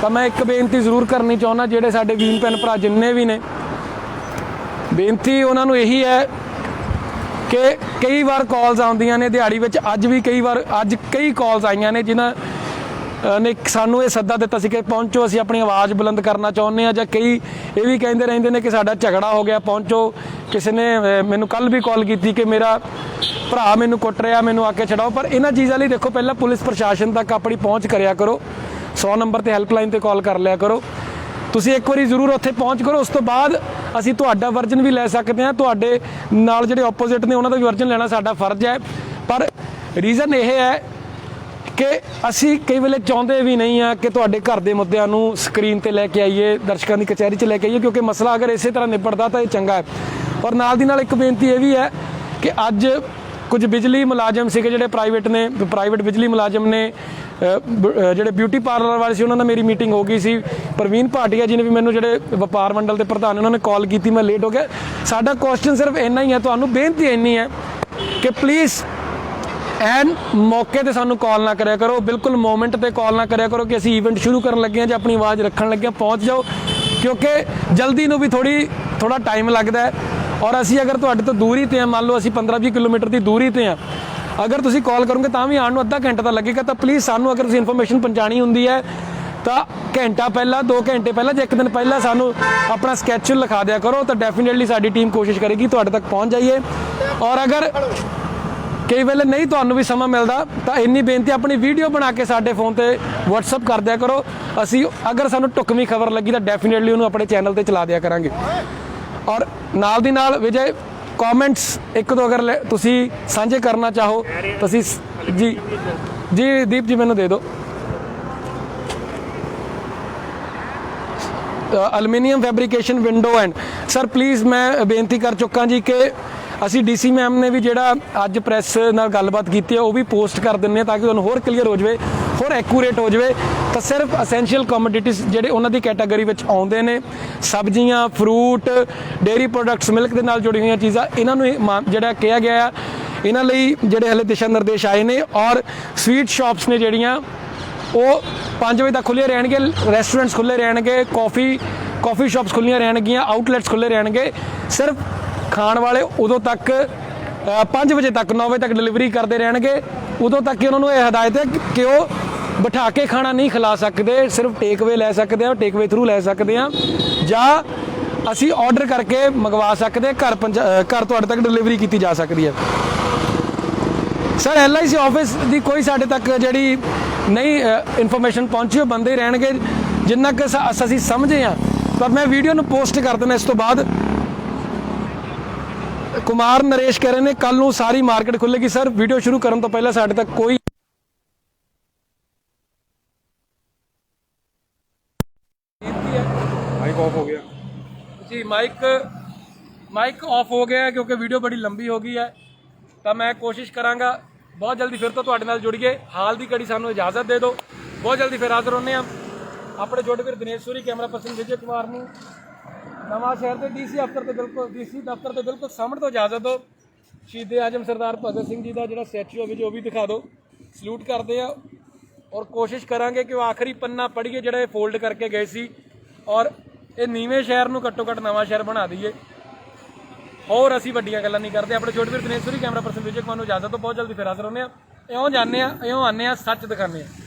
ਤਾਂ ਮੈਂ ਇੱਕ ਬੇਨਤੀ ਜ਼ਰੂਰ ਕਰਨੀ ਚਾਹੁੰਦਾ, ਜਿਹੜੇ ਸਾਡੇ ਵੀਰ ਭੈਣ ਭਰਾ ਜਿੰਨੇ ਵੀ ਨੇ, ਬੇਨਤੀ ਉਹਨਾਂ ਨੂੰ ਇਹੀ ਹੈ ਕਿ ਕਈ ਵਾਰ ਕਾਲਸ ਆਉਂਦੀਆਂ ਨੇ ਦਿਹਾੜੀ ਵਿੱਚ, ਅੱਜ ਕਈ ਕਾਲਸ ਆਈਆਂ ਨੇ ਜਿਨ੍ਹਾਂ ਨੇ ਸਾਨੂੰ ਇਹ ਸੱਦਾ ਦਿੱਤਾ ਸੀ ਕਿ ਪਹੁੰਚੋ, ਅਸੀਂ ਆਪਣੀ ਆਵਾਜ਼ ਬੁਲੰਦ ਕਰਨਾ ਚਾਹੁੰਦੇ ਹਾਂ, ਜਾਂ ਕਈ ਇਹ ਵੀ ਕਹਿੰਦੇ ਰਹਿੰਦੇ ਨੇ ਕਿ ਸਾਡਾ ਝਗੜਾ ਹੋ ਗਿਆ, ਪਹੁੰਚੋ। ਕਿਸੇ ਨੇ ਮੈਨੂੰ ਕੱਲ੍ਹ ਵੀ ਕਾਲ ਕੀਤੀ ਕਿ ਮੇਰਾ ਭਰਾ ਮੈਨੂੰ ਕੁੱਟ ਰਿਹਾ, ਮੈਨੂੰ ਆ ਕੇ ਛਡਾਓ। ਪਰ ਇਹਨਾਂ ਚੀਜ਼ਾਂ ਲਈ ਦੇਖੋ, ਪਹਿਲਾਂ ਪੁਲਿਸ ਪ੍ਰਸ਼ਾਸਨ ਤੱਕ ਆਪਣੀ ਪਹੁੰਚ ਕਰਿਆ ਕਰੋ, 100 ਨੰਬਰ ਤੇ ਹੈਲਪਲਾਈਨ ਤੇ ਕਾਲ ਕਰ ਲਿਆ ਕਰੋ। ਤੁਸੀਂ ਇੱਕ ਵਾਰੀ ਜ਼ਰੂਰ ਉੱਥੇ ਪਹੁੰਚ ਕਰੋ, ਉਸ ਤੋਂ ਬਾਅਦ ਅਸੀਂ ਤੁਹਾਡਾ ਵਰਜਨ ਵੀ ਲੈ ਸਕਦੇ ਹਾਂ, ਤੁਹਾਡੇ ਨਾਲ ਜਿਹੜੇ ਆਪੋਜ਼ਿਟ ਨੇ ਉਹਨਾਂ ਦਾ ਵੀ ਵਰਜਨ ਲੈਣਾ ਸਾਡਾ ਫਰਜ਼ ਹੈ। ਪਰ ਰੀਜ਼ਨ ਇਹ ਹੈ ਕਿ ਅਸੀਂ ਕਈ ਵੇਲੇ ਚਾਹੁੰਦੇ ਵੀ ਨਹੀਂ ਆ ਕਿ ਤੁਹਾਡੇ ਘਰ ਦੇ ਮੁੱਦਿਆਂ ਨੂੰ ਸਕਰੀਨ ਤੇ ਲੈ ਕੇ ਆਈਏ, ਦਰਸ਼ਕਾਂ ਦੀ ਕਚਹਿਰੀ 'ਚ ਲੈ ਕੇ ਆਈਏ, ਕਿਉਂਕਿ ਮਸਲਾ ਅਗਰ ਇਸੇ ਤਰ੍ਹਾਂ ਨਿਬੜਦਾ ਤਾਂ ਇਹ ਚੰਗਾ ਹੈ। ਔਰ ਨਾਲ ਦੀ ਨਾਲ ਇੱਕ ਬੇਨਤੀ ਇਹ ਵੀ ਹੈ ਕਿ ਅੱਜ ਕੁਝ ਬਿਜਲੀ ਮੁਲਾਜ਼ਮ ਸੀਗੇ ਜਿਹੜੇ ਪ੍ਰਾਈਵੇਟ ਬਿਜਲੀ ਮੁਲਾਜ਼ਮ ਨੇ, ਜਿਹੜੇ ਬਿਊਟੀ ਪਾਰਲਰ ਵਾਲੇ ਸੀ, ਉਹਨਾਂ ਨਾਲ ਮੇਰੀ ਮੀਟਿੰਗ ਹੋ ਗਈ ਸੀ। ਪ੍ਰਵੀਨ ਭਾਟੀਆ ਜੀ ਨੇ ਵੀ ਮੈਨੂੰ, ਜਿਹੜੇ ਵਪਾਰ ਮੰਡਲ ਦੇ ਪ੍ਰਧਾਨ, ਉਹਨਾਂ ਨੇ ਕਾਲ ਕੀਤੀ, ਮੈਂ ਲੇਟ ਹੋ ਗਿਆ। ਸਾਡਾ ਕੁਐਸਚਨ ਸਿਰਫ ਇੰਨਾ ਹੀ ਹੈ, ਤੁਹਾਨੂੰ ਬੇਨਤੀ ਇੰਨੀ ਹੈ ਕਿ ਪਲੀਜ਼ ਐਨ ਮੌਕੇ ਤੇ ਸਾਨੂੰ ਕਾਲ ਨਾ ਕਰਿਆ ਕਰੋ, ਬਿਲਕੁਲ ਮੋਮੈਂਟ ਤੇ ਕਾਲ ਨਾ ਕਰਿਆ ਕਰੋ ਕਿ ਅਸੀਂ ਈਵੈਂਟ ਸ਼ੁਰੂ ਕਰਨ ਲੱਗੇ ਹਾਂ ਜਾਂ ਆਪਣੀ ਆਵਾਜ਼ ਰੱਖਣ ਲੱਗੇ ਹਾਂ। ਪਹੁੰਚ ਜਾਓ, ਕਿਉਂਕਿ ਜਲਦੀ ਨੂੰ ਵੀ ਥੋੜਾ ਟਾਈਮ ਲੱਗਦਾ ਹੈ। ਔਰ ਅਸੀਂ ਅਗਰ ਤੁਹਾਡੇ ਤੋਂ ਦੂਰੀ ਤੇ ਹਾਂ, ਮੰਨ ਲਓ ਅਸੀਂ 15-20 ਕਿਲੋਮੀਟਰ ਦੀ ਦੂਰੀ ਤੇ ਹਾਂ, ਅਗਰ ਤੁਸੀਂ ਕਾਲ ਕਰੋਗੇ ਤਾਂ ਵੀ ਆਉਣ ਨੂੰ ਅੱਧਾ ਘੰਟਾ ਤਾਂ ਲੱਗੇਗਾ। ਤਾਂ ਪਲੀਜ਼ ਸਾਨੂੰ ਅਗਰ ਤੁਸੀਂ ਇਨਫੋਰਮੇਸ਼ਨ ਪਹੁੰਚਾਉਣੀ ਹੁੰਦੀ ਹੈ ਤਾਂ ਘੰਟਾ ਪਹਿਲਾਂ, 2 ਘੰਟੇ ਪਹਿਲਾਂ ਜਾਂ 1 ਦਿਨ ਪਹਿਲਾਂ ਸਾਨੂੰ ਆਪਣਾ ਸਕੈਚੂਅਲ ਲਿਖਾ ਦਿਆ ਕਰੋ, ਤਾਂ ਡੈਫੀਨੇਟਲੀ ਸਾਡੀ ਟੀਮ ਕੋਸ਼ਿਸ਼ ਕਰੇਗੀ ਤੁਹਾਡੇ ਤੱਕ ਪਹੁੰਚ ਜਾਈਏ। ਔਰ ਅਗਰ ਕਈ ਵੇਲੇ ਨਹੀਂ ਤੁਹਾਨੂੰ ਵੀ ਸਮਾਂ ਮਿਲਦਾ ਤਾਂ ਇੰਨੀ ਬੇਨਤੀ, ਆਪਣੀ ਵੀਡੀਓ ਬਣਾ ਕੇ ਸਾਡੇ ਫੋਨ ਤੇ WhatsApp ਕਰ ਦਿਆ ਕਰੋ। ਅਸੀਂ ਅਗਰ ਸਾਨੂੰ ਢੁਕਵੀਂ ਖਬਰ ਲੱਗੀ ਤਾਂ ਡੈਫੀਨੇਟਲੀ ਉਹਨੂੰ ਆਪਣੇ ਚੈਨਲ ਤੇ ਚਲਾ ਦਿਆ ਕਰਾਂਗੇ। ਔਰ ਨਾਲ ਦੀ ਨਾਲ ਵਿਜੇ ਕਮੈਂਟਸ ਇੱਕ ਦੋ ਅਗਰ ਤੁਸੀਂ ਸਾਂਝੇ ਕਰਨਾ ਚਾਹੋ ਤੁਸੀਂ ਜੀ ਦੀਪ ਜੀ ਮੈਨੂੰ ਦੇ ਦਿਓ। Aluminium fabrication window and sir please ਮੈਂ ਬੇਨਤੀ ਕਰ ਚੁੱਕਾ ਜੀ ਕਿ ਅਸੀਂ ਡੀਸੀ ਮੈਮ ਨੇ ਵੀ ਜਿਹੜਾ ਅੱਜ ਪ੍ਰੈਸ ਨਾਲ ਗੱਲਬਾਤ ਕੀਤੀ ਹੈ ਉਹ ਵੀ ਪੋਸਟ ਕਰ ਦਿੰਦੇ ਹਾਂ ਤਾਂ ਕਿ ਤੁਹਾਨੂੰ ਹੋਰ ਕਲੀਅਰ ਹੋ ਜਾਵੇ, ਹੋਰ ਐਕੂਰੇਟ ਹੋ ਜਾਵੇ। ਤਾਂ ਸਿਰਫ ਅਸੈਂਸ਼ੀਅਲ ਕਮੋਡਿਟੀਜ਼ ਜਿਹੜੇ ਉਹਨਾਂ ਦੀ ਕੈਟਾਗਰੀ ਵਿੱਚ ਆਉਂਦੇ ਨੇ, ਸਬਜ਼ੀਆਂ, ਫਰੂਟ, ਡੇਅਰੀ ਪ੍ਰੋਡਕਟਸ, ਮਿਲਕ ਦੇ ਨਾਲ ਜੁੜੀਆਂ ਹੋਈਆਂ ਚੀਜ਼ਾਂ, ਇਹਨਾਂ ਨੂੰ ਜਿਹੜਾ ਕਿਹਾ ਗਿਆ ਆ, ਇਹਨਾਂ ਲਈ ਜਿਹੜੇ ਹਲੇ ਦਿਸ਼ਾ ਨਿਰਦੇਸ਼ ਆਏ ਨੇ। ਔਰ ਸਵੀਟ ਸ਼ਾਪਸ ਨੇ ਜਿਹੜੀਆਂ ਉਹ 5 ਵਜੇ ਤੱਕ ਖੁੱਲ੍ਹੇ ਰਹਿਣਗੇ, ਰੈਸਟੋਰੈਂਟਸ ਖੁੱਲ੍ਹੇ ਰਹਿਣਗੇ, ਕਾਫੀ ਸ਼ਾਪਸ ਖੁੱਲ੍ਹੀਆਂ ਰਹਿਣਗੀਆਂ, ਆਊਟਲੈਟਸ ਖੁੱਲ੍ਹੇ ਰਹਿਣਗੇ। ਸਿਰਫ ਖਾਣ ਵਾਲੇ ਉਦੋਂ ਤੱਕ 5 ਵਜੇ ਤੱਕ 9 ਵਜੇ ਤੱਕ ਡਿਲੀਵਰੀ ਕਰਦੇ ਰਹਿਣਗੇ। ਉਦੋਂ ਤੱਕ ਉਹਨਾਂ ਨੂੰ ਇਹ ਹਦਾਇਤ ਹੈ ਕਿ ਉਹ ਬਿਠਾ ਕੇ ਖਾਣਾ ਨਹੀਂ ਖਿਲਾ ਸਕਦੇ, ਸਿਰਫ ਟੇਕਅਵੇ ਲੈ ਸਕਦੇ ਆ, ਟੇਕਅਵੇ ਥਰੂ ਲੈ ਸਕਦੇ ਆ, ਜਾਂ ਅਸੀਂ ਆਰਡਰ ਕਰਕੇ ਮੰਗਵਾ ਸਕਦੇ, ਘਰ ਤੁਹਾਡੇ ਤੱਕ ਡਿਲੀਵਰੀ ਕੀਤੀ ਜਾ ਸਕਦੀ ਹੈ। ਸਰ LIC ਆਫਿਸ ਦੀ ਕੋਈ ਸਾਡੇ ਤੱਕ ਜਿਹੜੀ ਨਹੀਂ ਇਨਫੋਰਮੇਸ਼ਨ ਪਹੁੰਚੀ, ਉਹ ਬੰਦੇ ਹੀ ਰਹਿਣਗੇ ਜਿੰਨਾ ਕਿ ਅਸੀਂ ਸਮਝੇ ਹਾਂ। ਪਰ ਮੈਂ ਵੀਡੀਓ ਨੂੰ ਪੋਸਟ ਕਰ ਦੇਣਾ ਇਸ ਤੋਂ ਬਾਅਦ। ਕੁਮਾਰ ਨਰੇਸ਼ ਕਹਿ ਰਹੇ ਨੇ ਕੱਲ ਨੂੰ ਸਾਰੀ ਮਾਰਕੀਟ ਖੁੱਲੇਗੀ। ਸਰ ਵੀਡੀਓ ਸ਼ੁਰੂ ਕਰਨ ਤੋਂ ਪਹਿਲਾਂ ਸਾਡੇ ਤੱਕ ਕੋਈ ਮਾਈਕ ਆਫ ਹੋ ਗਿਆ ਜੀ, ਮਾਈਕ ਆਫ ਹੋ ਗਿਆ ਕਿਉਂਕਿ ਵੀਡੀਓ ਬੜੀ ਲੰਬੀ ਹੋ ਗਈ ਹੈ। ਤਾਂ ਮੈਂ ਕੋਸ਼ਿਸ਼ ਕਰਾਂਗਾ ਬਹੁਤ ਜਲਦੀ ਫਿਰ ਤੋਂ ਤੁਹਾਡੇ ਨਾਲ ਜੁੜੀਏ। ਹਾਲ ਦੀ ਘੜੀ ਸਾਨੂੰ ਇਜਾਜ਼ਤ ਦੇ ਦਿਓ, ਬਹੁਤ ਜਲਦੀ ਫਿਰ ਹਾਜ਼ਰ ਹੁੰਦੇ ਹਾਂ। ਆਪਣੇ ਛੋਟੇ ਵੀਰ ਦਿਨੇਸ਼ ਸੂਰੀ, ਕੈਮਰਾ ਪਰਸਨ ਵਿਜੇ ਕੁਮਾਰ ਨੂੰ ਨਵਾਂ ਸ਼ਹਿਰ ਦੇ DC ਦਫ਼ਤਰ ਦੇ ਬਿਲਕੁਲ ਸਾਹਮਣੇ ਤੋਂ ਇਜਾਜ਼ਤ ਦਿਓ। ਸ਼ਹੀਦ ਆਜਮ ਸਰਦਾਰ ਭਗਤ ਸਿੰਘ ਜੀ ਦਾ ਜਿਹੜਾ ਸਟੈਚੂ ਹੈ ਉਹ ਵੀ ਦਿਖਾ ਦਿਓ। ਸਲੂਟ ਕਰਦੇ ਆ ਔਰ ਕੋਸ਼ਿਸ਼ ਕਰਾਂਗੇ ਕਿ ਉਹ ਆਖਰੀ ਪੰਨਾ ਪੜ੍ਹੀਏ ਜਿਹੜਾ ਇਹ ਫੋਲਡ ਕਰਕੇ ਗਏ ਸੀ, ਔਰ ਇਹ ਨੀਵੇਂ ਸ਼ਹਿਰ ਨੂੰ ਘੱਟੋ ਘੱਟ ਨਵਾਂ ਸ਼ਹਿਰ ਬਣਾ ਦਈਏ। ਹੋਰ ਅਸੀਂ ਵੱਡੀਆਂ ਗੱਲਾਂ ਨਹੀਂ ਕਰਦੇ। ਆਪਣੇ ਛੋਟੇ ਵੀਰ ਦਿਨੇਸ਼ ਸੂਰੀ, ਕੈਮਰਾ ਪਰਸਨ ਵਿਜੇ ਕੁਮਾਰ ਨੂੰ ਇਜਾਜ਼ਤ ਦਿਓ। ਬਹੁਤ ਜਲਦੀ ਫਿਰ ਹਾਜ਼ਰ ਹੁੰਦੇ ਹਾਂ। ਇਉਂ ਆਉਂਦੇ ਹਾਂ ਸੱਚ ਦਿਖਾਉਂਦੇ ਹਾਂ।